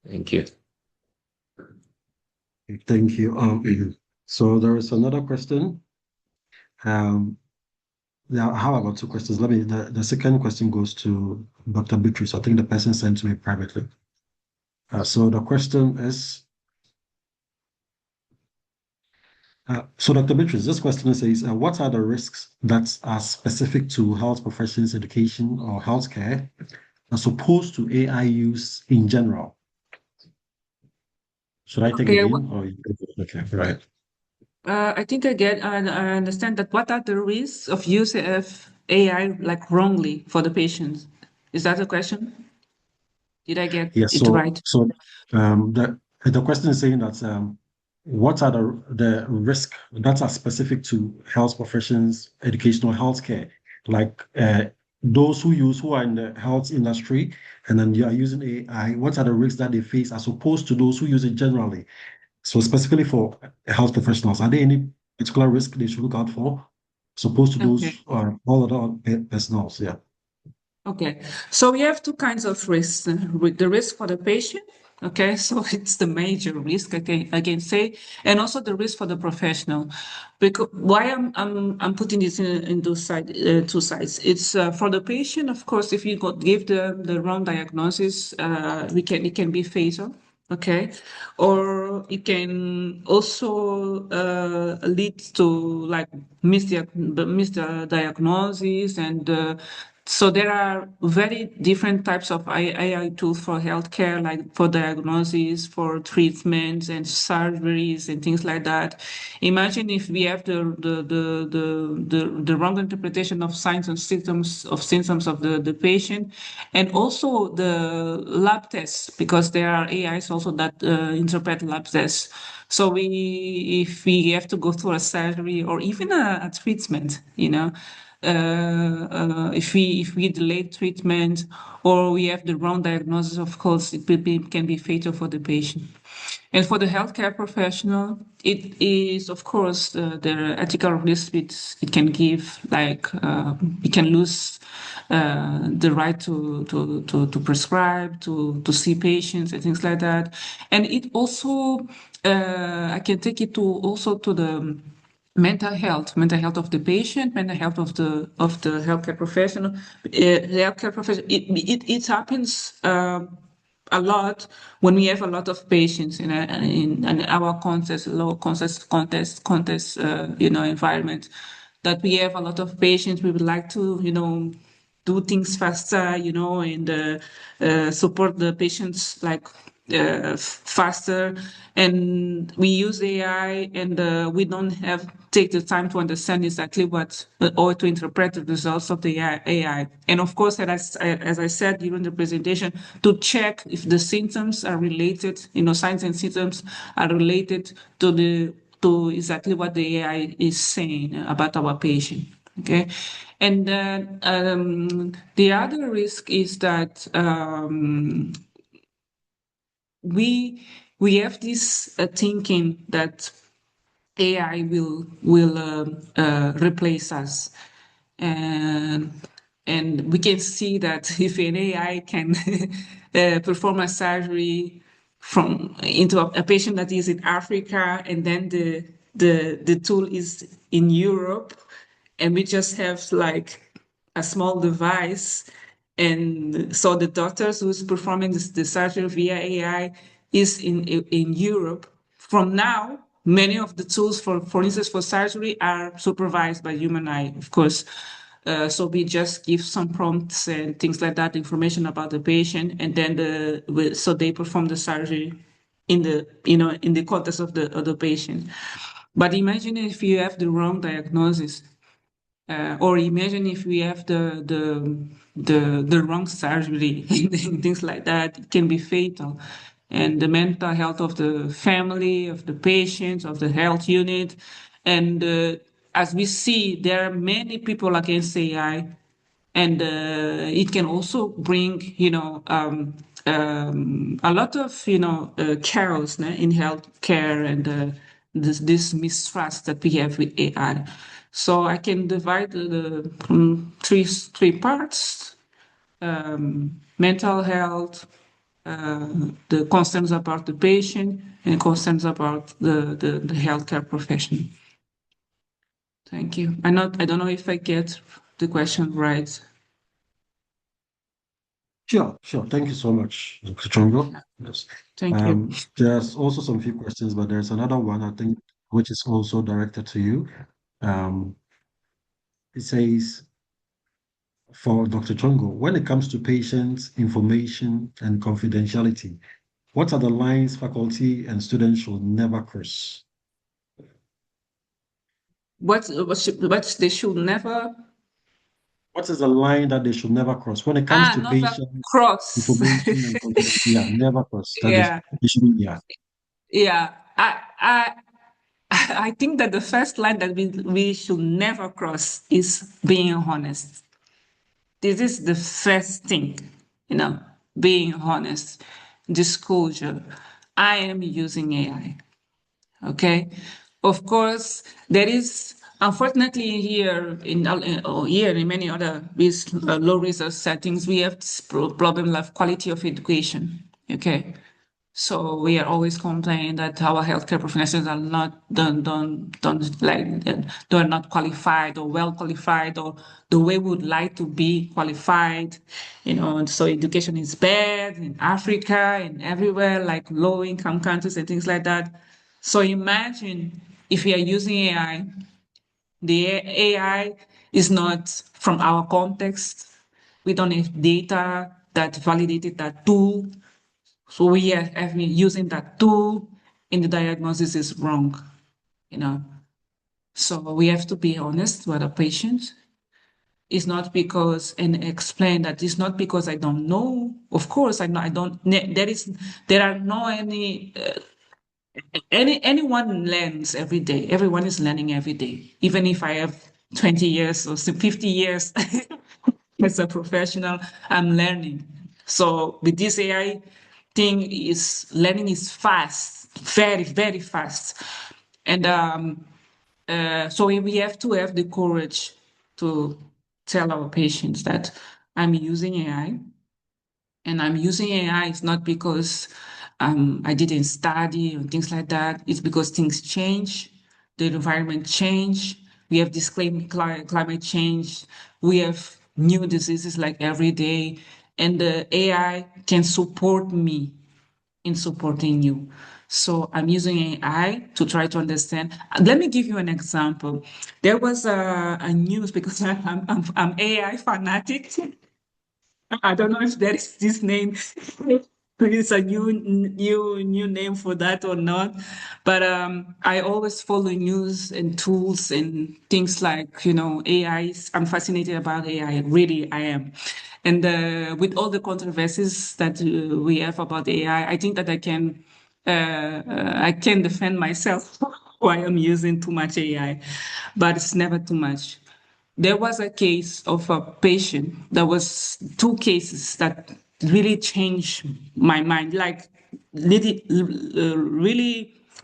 Thank you. Thank you. So there is another question. Yeah, how about two questions? The second question goes to Dr. Beatrice. I think the person sent to me privately. So the question is, so Dr. Beatrice, this question says, what are the risks that are specific to health professions, education, or healthcare as opposed to AI use in general? Should I take it again? Or okay, right. I think I understand that. What are the risks of use of AI like wrongly for the patients? Is that the question? Did I get Yeah. it right? So the question is saying that what are the risk that are specific to health professions, educational healthcare, like those who are in the health industry and then you are using AI, what are the risks that they face as opposed to those who use it generally? So specifically for health professionals, are there any particular risk they should look out for, as opposed to Okay. those all other personnels? Yeah. Okay, so we have two kinds of risks. With the risk for the patient, okay, so it's the major risk I can say, and also the risk for the professional. Because why I'm putting this in those two sides. It's for the patient, of course. If you give the wrong diagnosis, it can be fatal. Okay, or it can also lead to like misdiagnosis and so there are very different types of AI tools for healthcare, like for diagnosis, for treatments and surgeries and things like that. Imagine if we have the wrong interpretation of signs and symptoms of the patient, and also the lab tests, because there are AIs also that interpret lab tests. So if we have to go through a surgery or even a treatment, if we delay treatment or we have the wrong diagnosis, of course, it can be fatal for the patient. And for the healthcare professional, it is, of course, the ethical risk it can give, like it can lose the right to prescribe, to see patients and things like that. And it also, I can take it to the mental health of the patient, mental health of the healthcare professional. It happens a lot when we have a lot of patients in our contest environment. That we have a lot of patients, we would like to do things faster, and support the patients like faster. And we use AI, and we don't take the time to understand exactly what or to interpret the results of the AI. And of course, as I said during the presentation, to check if the symptoms are related, signs and symptoms are related to exactly what the AI is saying about our patient. Okay, and then the other risk is that we have this thinking that AI will replace us, and we can see that if an AI can perform a surgery into a patient that is in Africa, and then the tool is in Europe, and we just have like a small device, and so the doctors who's performing the surgery via AI is in Europe. From now, many of the tools for instance for surgery are supervised by human eye, of course. So we just give some prompts and things like that, information about the patient, and then so they perform the surgery in the context of the patient. But imagine if you have the wrong diagnosis, or imagine if we have the wrong surgery, things like that, it can be fatal. And the mental health of the family, of the patients, of the health unit. And as we see, there are many people against AI, and it can also bring, a lot of, chaos in healthcare, and this mistrust that we have with AI. So I can divide the three parts: mental health, the concerns about the patient, and concerns about the healthcare profession. Thank you. I don't know if I get the question right. Sure. Thank you so much, Dr. Chongo. Yes. Thank you. There's also some few questions, but there's another one I think which is also directed to you. It says, for Dr. Chongo, when it comes to patients, information, and confidentiality, what are the lines faculty and students should never cross? What they should never What is the line that they should never cross when it comes to never patients, cross. information, and confidentiality? Yeah, never cross. That is, Yeah, it shouldn't, yeah. yeah. I think that the first line that we should never cross is being honest. This is the first thing, being honest, disclosure. I am using AI. Okay. Of course, there is, unfortunately, here in many other low resource settings, we have this problem of quality of education. Okay. So we are always complaining that our healthcare professionals are not they're not qualified or well qualified or the way we would like to be qualified. And so education is bad in Africa and everywhere, like low income countries and things like that. So imagine if we are using AI, the AI is not from our context. We don't have data that validated that tool. So we are using that tool and the diagnosis is wrong, So we have to be honest with the patient. It's not because, and explain that it's not because I don't know. Of course, I know I don't. There are no anyone learns every day. Everyone is learning every day. Even if I have 20 years or 50 years as a professional, I'm learning. So with this AI thing, learning is fast, very, very fast. And so we have to have the courage to tell our patients that I'm using AI. And I'm using AI, it's not because I didn't study or things like that. It's because things change, the environment change. We have this climate change. We have new diseases like every day. And the AI can support me in supporting you. So I'm using AI to try to understand. Let me give you an example. There was a news because I'm AI fanatic. I don't know if there is this name. It's a new name for that or not. But I always follow news and tools and things like AI. I'm fascinated about AI. Really, I am. And with all the controversies that we have about AI, I think that I can defend myself why I'm using too much AI, but it's never too much. There was a case of a patient. There was two cases that really changed my mind, like really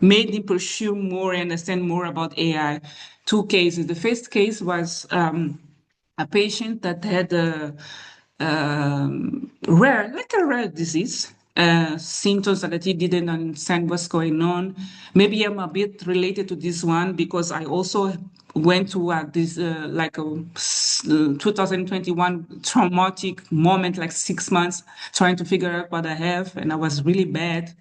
made me pursue more and understand more about AI. Two cases. The first case was a patient that had a rare disease, symptoms that he didn't understand what's going on. Maybe I'm a bit related to this one because I also went to this 2021 traumatic moment, like 6 months, trying to figure out what I have, and I was really bad.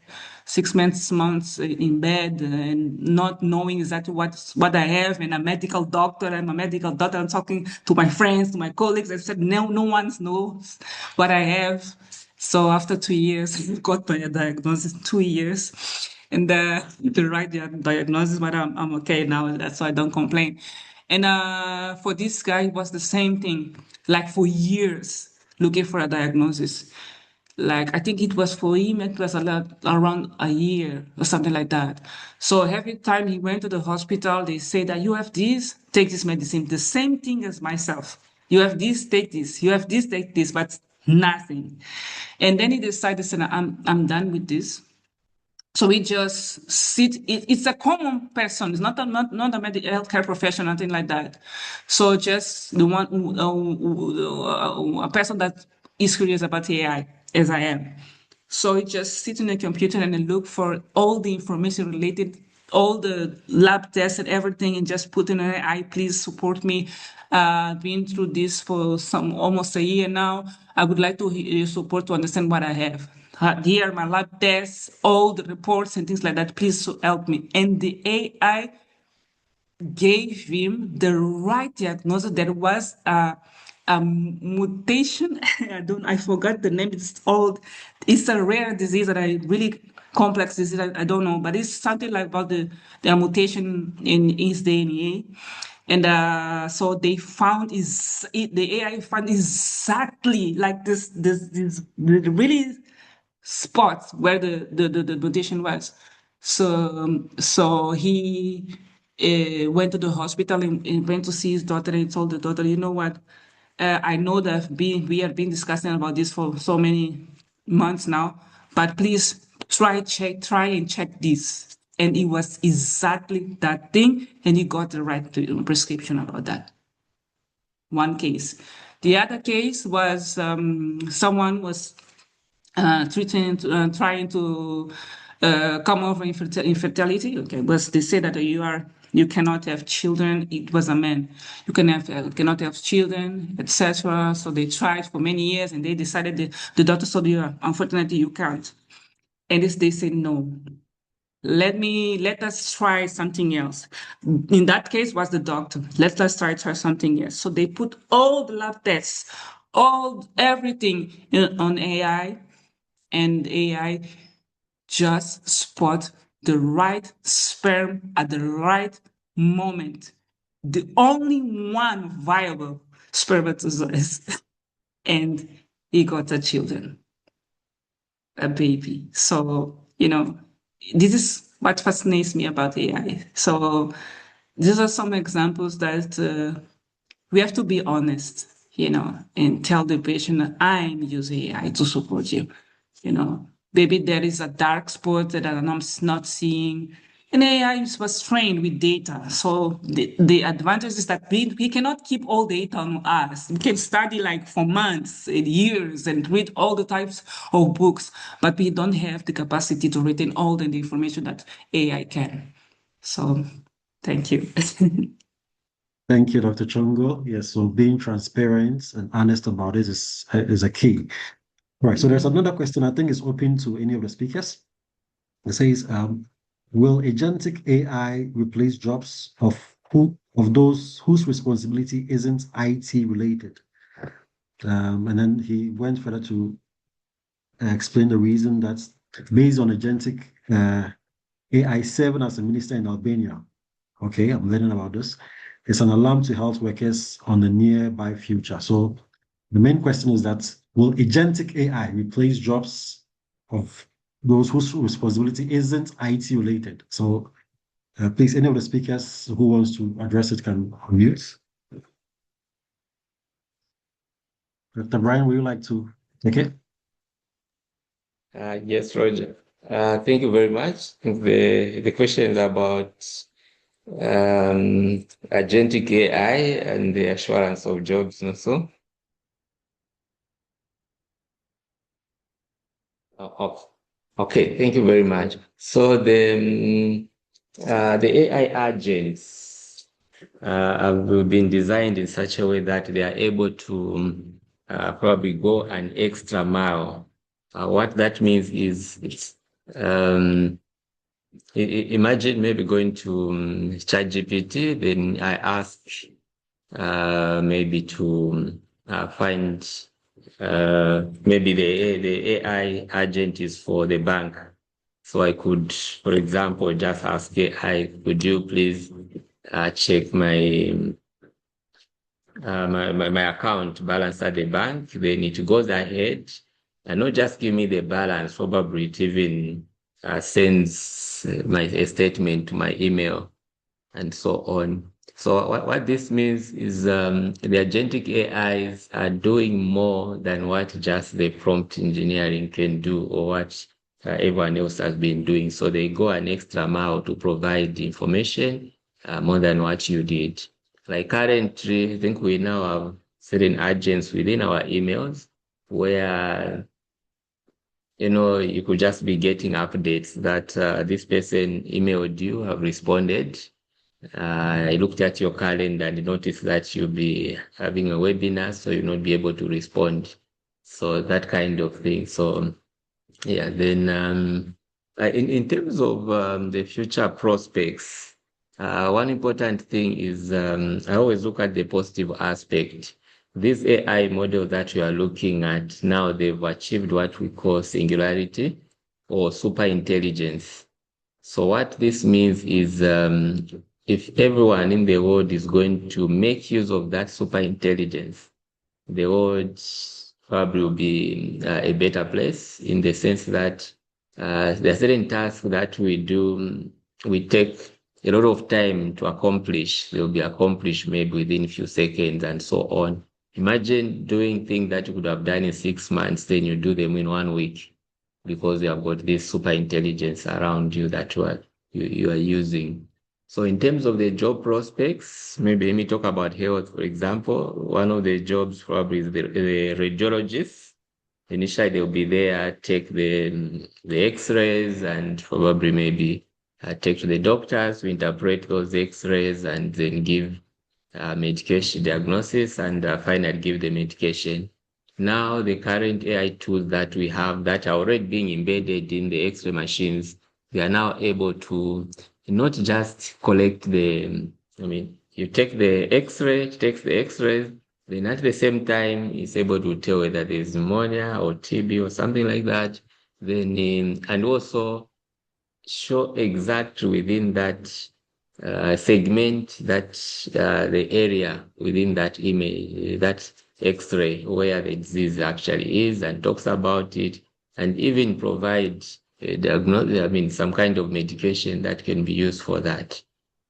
6 months in bed and not knowing exactly what I have, and I'm a medical doctor. I'm talking to my friends, to my colleagues. I said, no one knows what I have. So after 2 years, I got my diagnosis, 2 years. And the right diagnosis, but I'm okay now. That's why I don't complain. And for this guy, it was the same thing, like for years, looking for a diagnosis. Like I think it was for him, it was around a year or something like that. So every time he went to the hospital, they say that you have this, take this medicine. The same thing as myself. You have this, take this. You have this, take this, but nothing. And then he decided, said, I'm done with this. So we just sit. It's a common person. It's not a medical healthcare professional, nothing like that. So just the one a person that is curious about AI, as I am. So it just sit in a computer and then look for all the information related, all the lab tests and everything, and just put in an AI. Please support me. Been through this for almost a year now. I would like to support to understand what I have. Here are my lab tests, all the reports and things like that. Please help me. And the AI gave him the right diagnosis. There was a mutation. I forgot the name. It's a rare disease that I really complex disease. I don't know, but it's something like about the mutation in his DNA. And so they found the AI found exactly like this really spots where the mutation was. So he went to the hospital and went to see his daughter and told the daughter, you know what? I know that we have been discussing about this for so many months now, but please try and check this. And it was exactly that thing, and he got the right prescription about that. One case. The other case was someone was trying to come over infertility. Okay, but they say that you cannot have children. It was a man. You cannot have children, etc. So they tried for many years, and they decided the doctor said, unfortunately, you can't. And they said no. Let us try something else. In that case was the doctor. Let us try something else. So they put all the lab tests, everything on AI, and AI just spot the right sperm at the right moment. The only one viable spermatozoid, and he got a children, a baby. So, this is what fascinates me about AI. So these are some examples that we have to be honest, and tell the patient, I'm using AI to support you. Maybe there is a dark spot that I'm not seeing. And AI was trained with data. So the advantage is that we cannot keep all data on us. We can study like for months and years and read all the types of books, but we don't have the capacity to retain all the information that AI can. So thank you. Thank you, Dr. Chongo. Yes, so being transparent and honest about it is a key. Right. So there's another question I think is open to any of the speakers. It says, will agentic AI replace jobs of those whose responsibility isn't IT related? And then he went further to explain the reason that based on agentic AI serving as a minister in Albania. Okay, I'm learning about this. It's an alarm to health workers on the nearby future. So the main question is that will agentic AI replace jobs of those whose responsibility isn't IT related? So please, any of the speakers who wants to address it can unmute. Dr. Brian, would you like to take it? Yes, Roger. Thank you very much. I think the question is about agentic AI and the assurance of jobs and so. Okay, thank you very much. So the AI agents have been designed in such a way that they are able to probably go an extra mile. What that means is imagine maybe going to ChatGPT, then I ask maybe to find maybe the AI agent is for the bank. So I could, for example, just ask AI, could you please check my account balance at the bank? Then it goes ahead and not just give me the balance, probably it even sends a statement to my email and so on. So what this means is the agentic AIs are doing more than what just the prompt engineering can do, or what everyone else has been doing. So they go an extra mile to provide information more than what you did. Like currently, I think we now have certain agents within our emails where you could just be getting updates that this person emailed you, have responded. I looked at your calendar and noticed that you'll be having a webinar, so you'll not be able to respond. So that kind of thing. So yeah, then in terms of the future prospects, one important thing is I always look at the positive aspect. This AI model that we are looking at now, they've achieved what we call singularity or super intelligence. So what this means is if everyone in the world is going to make use of that super intelligence, the world probably will be a better place in the sense that there are certain tasks that we do, we take a lot of time to accomplish. They'll be accomplished maybe within a few seconds and so on. Imagine doing things that you could have done in 6 months, then you do them in 1 week because you have got this super intelligence around you that you are using. So in terms of the job prospects, maybe let me talk about health, for example. One of the jobs probably is the radiologist. Initially, they'll be there, take the X-rays and probably maybe take to the doctors to interpret those X-rays and then give medication diagnosis and finally give the medication. Now, the current AI tools that we have that are already being embedded in the X-ray machines, they are now able to not just collect you take the X-ray, it takes the X-rays, then at the same time, it's able to tell whether there's pneumonia or TB or something like that. Then, and also show exactly within that segment that the area within that image, that X-ray, where the disease actually is, and talks about it, and even provide some kind of medication that can be used for that.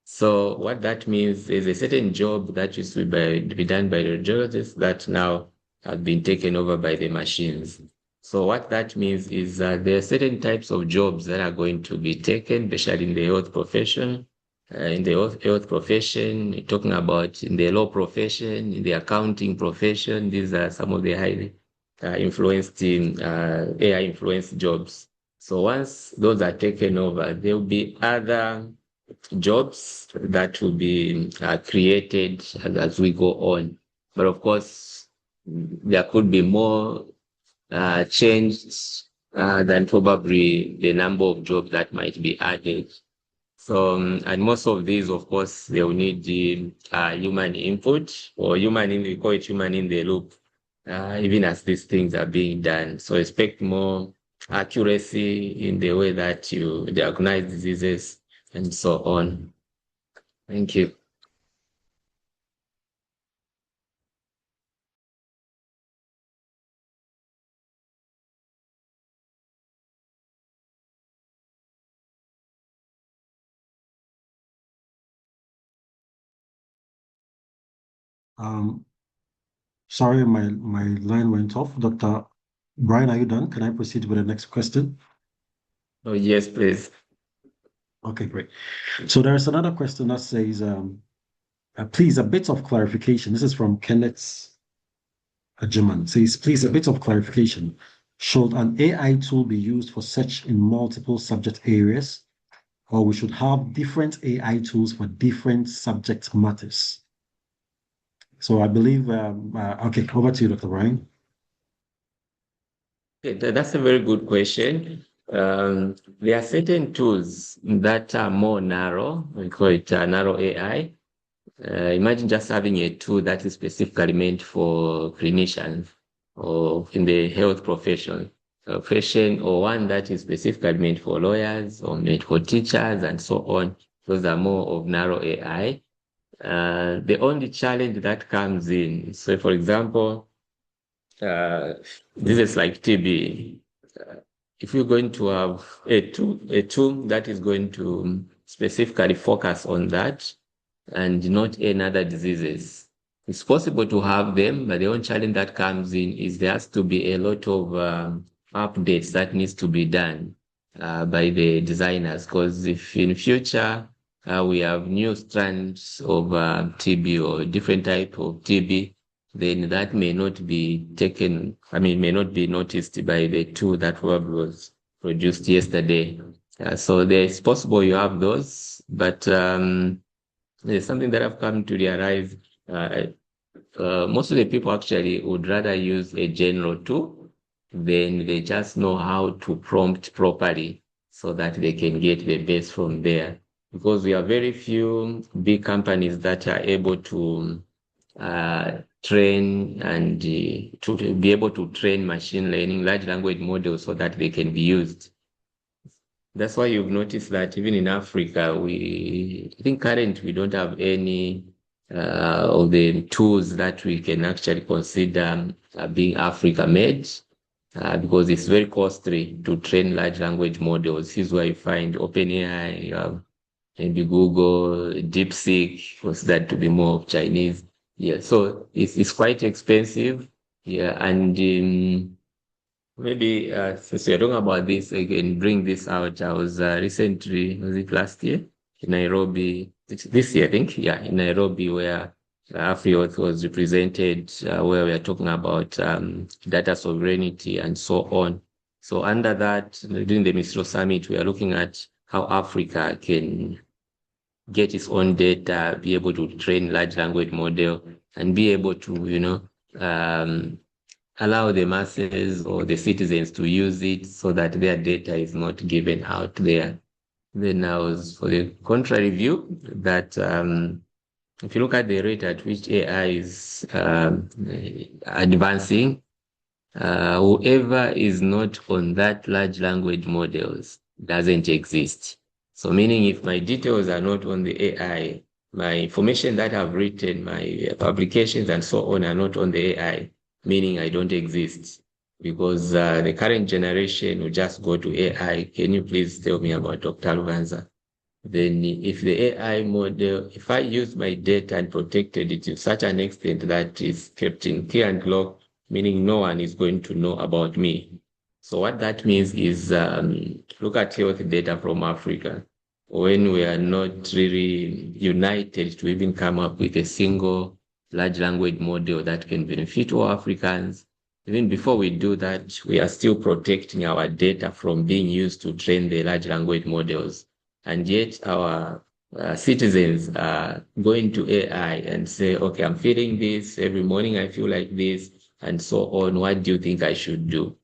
So what that means is a certain job that used to be done by radiologists that now have been taken over by the machines. So what that means is that there are certain types of jobs that are going to be taken, especially in the health profession. In the health profession, talking about in the law profession, in the accounting profession, these are some of the highly influenced AI influenced jobs. So once those are taken over, there will be other jobs that will be created as we go on. But of course, there could be more changed than probably the number of jobs that might be added. So, and most of these, of course, they will need the human input or we call it human in the loop, even as these things are being done. So expect more accuracy in the way that you diagnose diseases and so on. Thank you. Sorry, my line went off. Dr. Brian, are you done? Can I proceed with the next question? Oh, yes, please. Okay, great. So there's another question that says, please, a bit of clarification. This is from Kenneth Ajiman. Says, please, a bit of clarification. Should an AI tool be used for search in multiple subject areas, or we should have different AI tools for different subject matters? So I believe, okay, over to you, Dr. Brian. That's a very good question. There are certain tools that are more narrow. We call it narrow AI. Imagine just having a tool that is specifically meant for clinicians or in the health profession, or one that is specifically meant for lawyers or meant for teachers and so on. Those are more of narrow AI. The only challenge that comes in, so for example, this is like TB. If you're going to have a tool that is going to specifically focus on that and not any other diseases, it's possible to have them, but the only challenge that comes in is there has to be a lot of updates that needs to be done. by the designers, because if in future we have new strands of TB or different type of TB, then that may not be taken, may not be noticed by the tool that probably was produced yesterday. So it's possible you have those, but there's something that I've come to realize. Most of the people actually would rather use a general tool than they just know how to prompt properly so that they can get the best from there. Because we have very few big companies that are able to train and to be able to train machine learning, large language models so that they can be used. That's why you've noticed that even in Africa, I think currently we don't have any of the tools that we can actually consider being Africa made because it's very costly to train large language models. This is where you find OpenAI, you have maybe Google, DeepSeek, considered to be more of Chinese. Yeah, so it's quite expensive. Yeah, and maybe since we're talking about this, I can bring this out. I was recently, was it last year, in Nairobi, this year, I think, yeah, in Nairobi, where AFREhealth was represented, where we are talking about data sovereignty and so on. So under that, during the Ministerial Summit, we are looking at how Africa can get its own data, be able to train large language model, and be able to, allow the masses or the citizens to use it so that their data is not given out there. Then I was for the contrary view that if you look at the rate at which AI is advancing, whoever is not on that large language models doesn't exist. So meaning if my details are not on the AI, my information that I've written, my publications and so on are not on the AI, meaning I don't exist. Because the current generation will just go to AI. Can you please tell me about Dr. Lubanza? Then if the AI model, if I use my data and protected it to such an extent that is kept in key and lock, meaning no one is going to know about me. So what that means is look at health data from Africa. When we are not really united to even come up with a single large language model that can benefit all Africans, even before we do that, we are still protecting our data from being used to train the large language models. And yet our citizens are going to AI and say, okay, I'm feeling this, every morning I feel like this, and so on. What do you think I should do?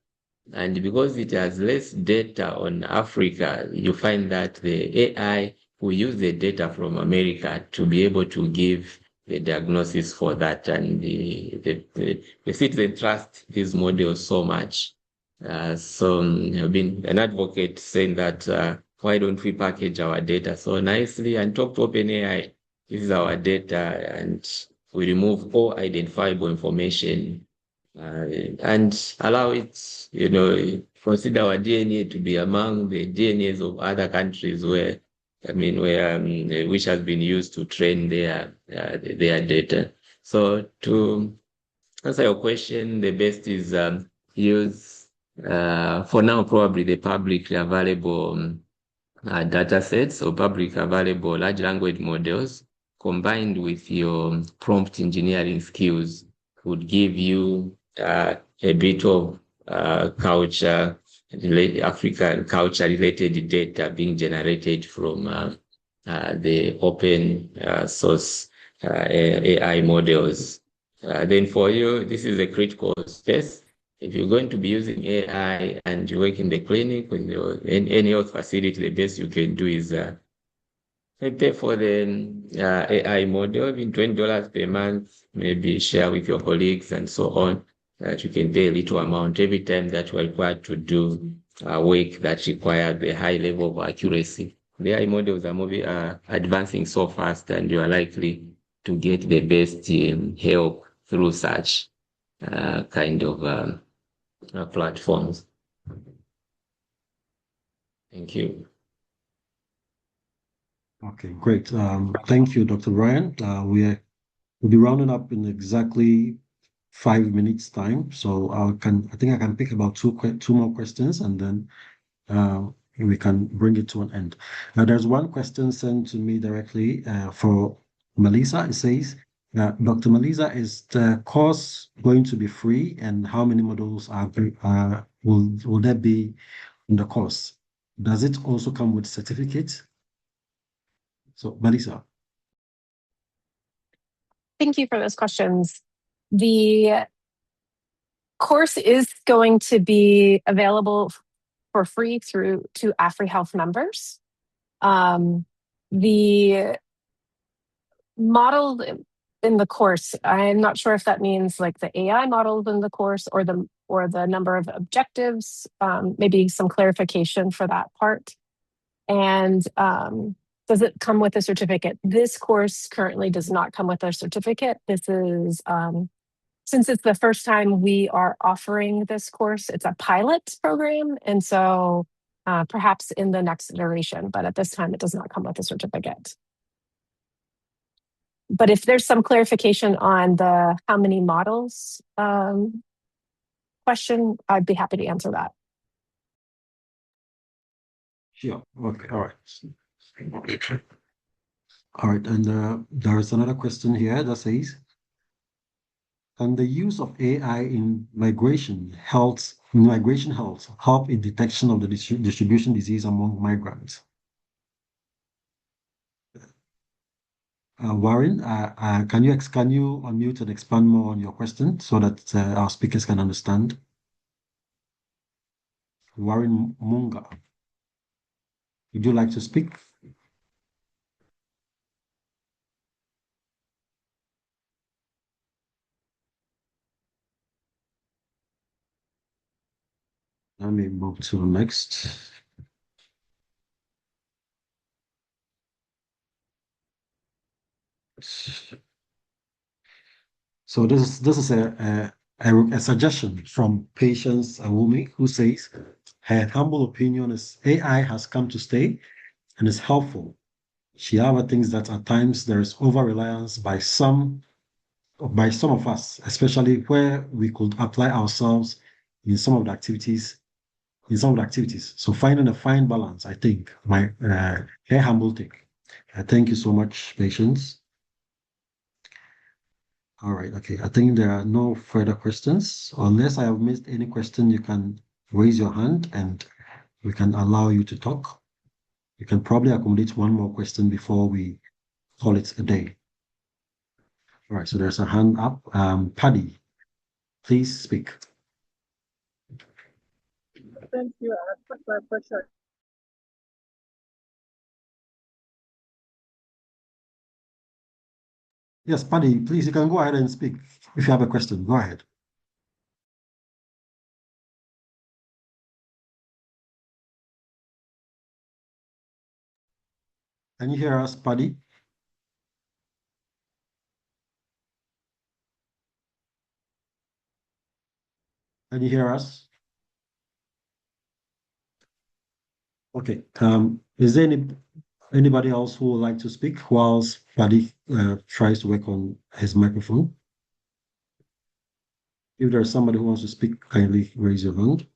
And because it has less data on Africa, you find that the AI will use the data from America to be able to give the diagnosis for that. And the citizen trust these models so much. So I've been an advocate saying that why don't we package our data so nicely and talk to OpenAI? This is our data, and we remove all identifiable information and allow it, consider our DNA to be among the DNAs of other countries which has been used to train their data. So to answer your question, the best is use, for now, probably the publicly available data sets or public available large language models combined with your prompt engineering skills would give you a bit of African culture related data being generated from the open source AI models. Then for you, this is a critical space. If you're going to be using AI and you work in the clinic or in any health facility, the best you can do is pay for the AI model, even $20 per month, maybe share with your colleagues and so on, that you can pay a little amount every time that you are required to do work that requires a high level of accuracy. The AI models are advancing so fast, and you are likely to get the best help through such kind of platforms. Thank you. Okay, great. Thank you, Dr. Ryan. We'll be rounding up in exactly 5 minutes time. So I think I can pick about two more questions, and then we can bring it to an end. Now, there's one question sent to me directly for Melissa. It says, Dr. Melissa, is the course going to be free, and how many modules will there be in the course? Does it also come with certificates? So, Melissa. Thank you for those questions. The course is going to be available for free to AFREhealth members. The model in the course, I'm not sure if that means like the AI model in the course or the number of objectives, maybe some clarification for that part. And does it come with a certificate? This course currently does not come with a certificate. This is, since it's the first time we are offering this course, it's a pilot program. And so perhaps in the next iteration, but at this time, it does not come with a certificate. But if there's some clarification on the how many models question, I'd be happy to answer that. Sure. Okay. All right. All right. And there is another question here that says, can the use of AI in migration health help in detection of the distribution disease among migrants? Warren, can you unmute and expand more on your question so that our speakers can understand? Warren Munga, would you like to speak? Let me move to the next. So this is a suggestion from Patience Awumi, who says, her humble opinion is AI has come to stay and is helpful. She, however, thinks that at times there is over-reliance by some of us, especially where we could apply ourselves in some of the activities. So finding a fine balance, I think, her humble take. Thank you so much, Patience. All right, okay. I think there are no further questions. Unless I have missed any question, you can raise your hand and we can allow you to talk. You can probably accommodate one more question before we call it a day. All right, so there's a hand up. Paddy, please speak. Thank you. That's my question. Yes, Paddy, please, you can go ahead and speak. If you have a question, go ahead. Can you hear us, Paddy? Can you hear us? Okay. Is there anybody else who would like to speak whilst Paddy tries to work on his microphone? If there's somebody who wants to speak, kindly raise your hand.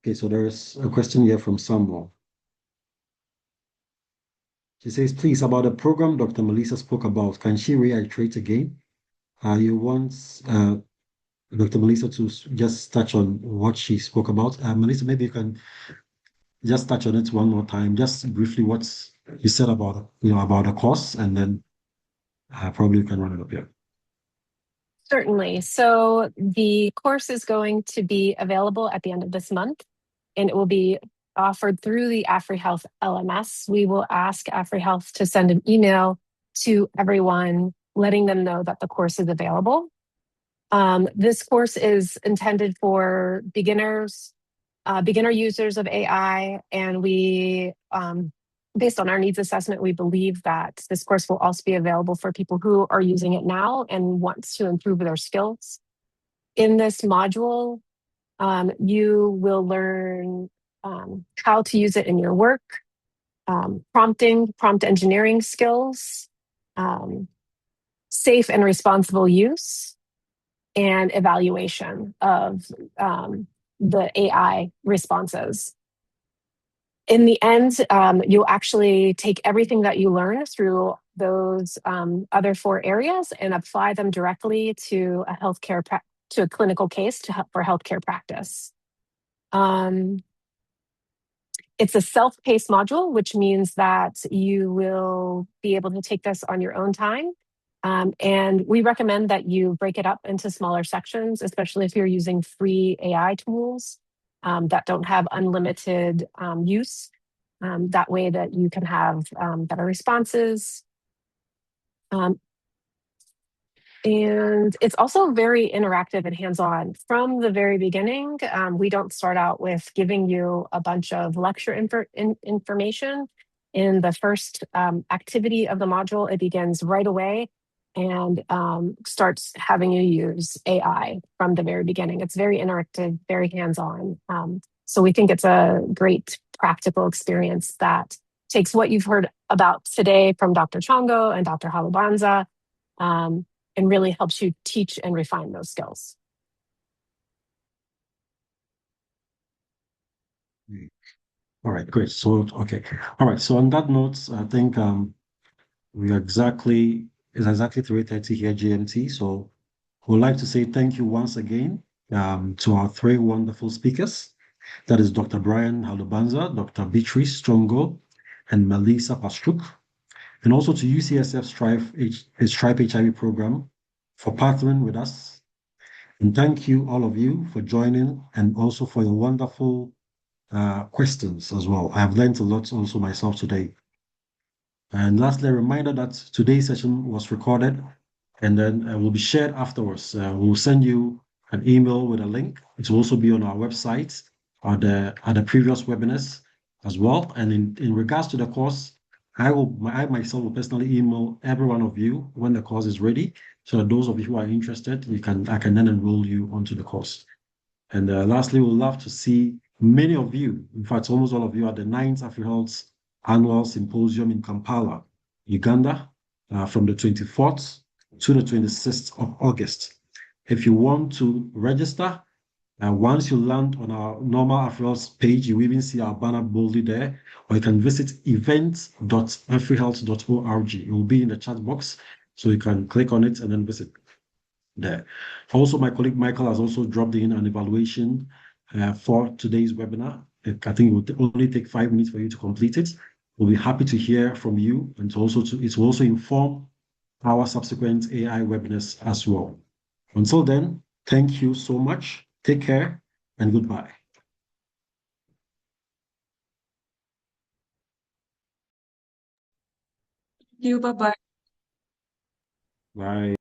Okay, so there's a question here from Samuel. She says, please, about the program Dr. Melissa spoke about, can she reiterate again? You want Dr. Melissa to just touch on what she spoke about. Melissa, maybe you can just touch on it one more time, just briefly what you said about the course, and then probably you can run it up here. Certainly. So the course is going to be available at the end of this month, and it will be offered through the AFREhealth LMS. We will ask AFREhealth to send an email to everyone letting them know that the course is available. This course is intended for beginner users of AI, and we, based on our needs assessment, we believe that this course will also be available for people who are using it now and wants to improve their skills. In this module, you will learn how to use it in your work, prompt engineering skills, safe and responsible use and evaluation of the AI responses. In the end, you'll actually take everything that you learn through those other 4 areas and apply them directly to a clinical case for healthcare practice. It's a self-paced module, which means that you will be able to take this on your own time. And we recommend that you break it up into smaller sections, especially if you're using free AI tools that don't have unlimited use. That way that you can have better responses. And it's also very interactive and hands-on. From the very beginning, we don't start out with giving you a bunch of lecture information. In the first activity of the module, it begins right away and starts having you use AI from the very beginning. It's very interactive, very hands-on. So we think it's a great practical experience that takes what you've heard about today from Dr. Chongo and Dr. Halabanza, and really helps you teach and refine those skills. All right, great. So, okay. All right. So on that note, I think it's exactly 3:30 here GMT. So we'd like to say thank you once again to our 3 wonderful speakers. That is Dr. Brian Halabanza, Dr. Beatrice Strongo, and Melissa Pastruk. And also to UCSF STRIPE HIV program for partnering with us. And thank you, all of you, for joining and also for your wonderful questions as well. I have learned a lot also myself today. And lastly, a reminder that today's session was recorded and then will be shared afterwards. We'll send you an email with a link. It will also be on our website or the previous webinars as well. And in regards to the course, I myself will personally email every one of you when the course is ready. So that those of you who are interested, I can then enroll you onto the course. And lastly, we'd love to see many of you, in fact, almost all of you, at the 9th AFREhealth Annual Symposium in Kampala, Uganda, from the 24th to the 26th of August. If you want to register, once you land on our normal AFREhealth page, you will even see our banner boldly there, or you can visit events.afrehealth.org. It will be in the chat box, so you can click on it and then visit there. Also, my colleague Michael has also dropped in an evaluation for today's webinar. I think it will only take 5 minutes for you to complete it. We'll be happy to hear from you, and it will also inform our subsequent AI webinars as well. Until then, thank you so much. Take care and goodbye. Thank you. Bye-bye. Bye.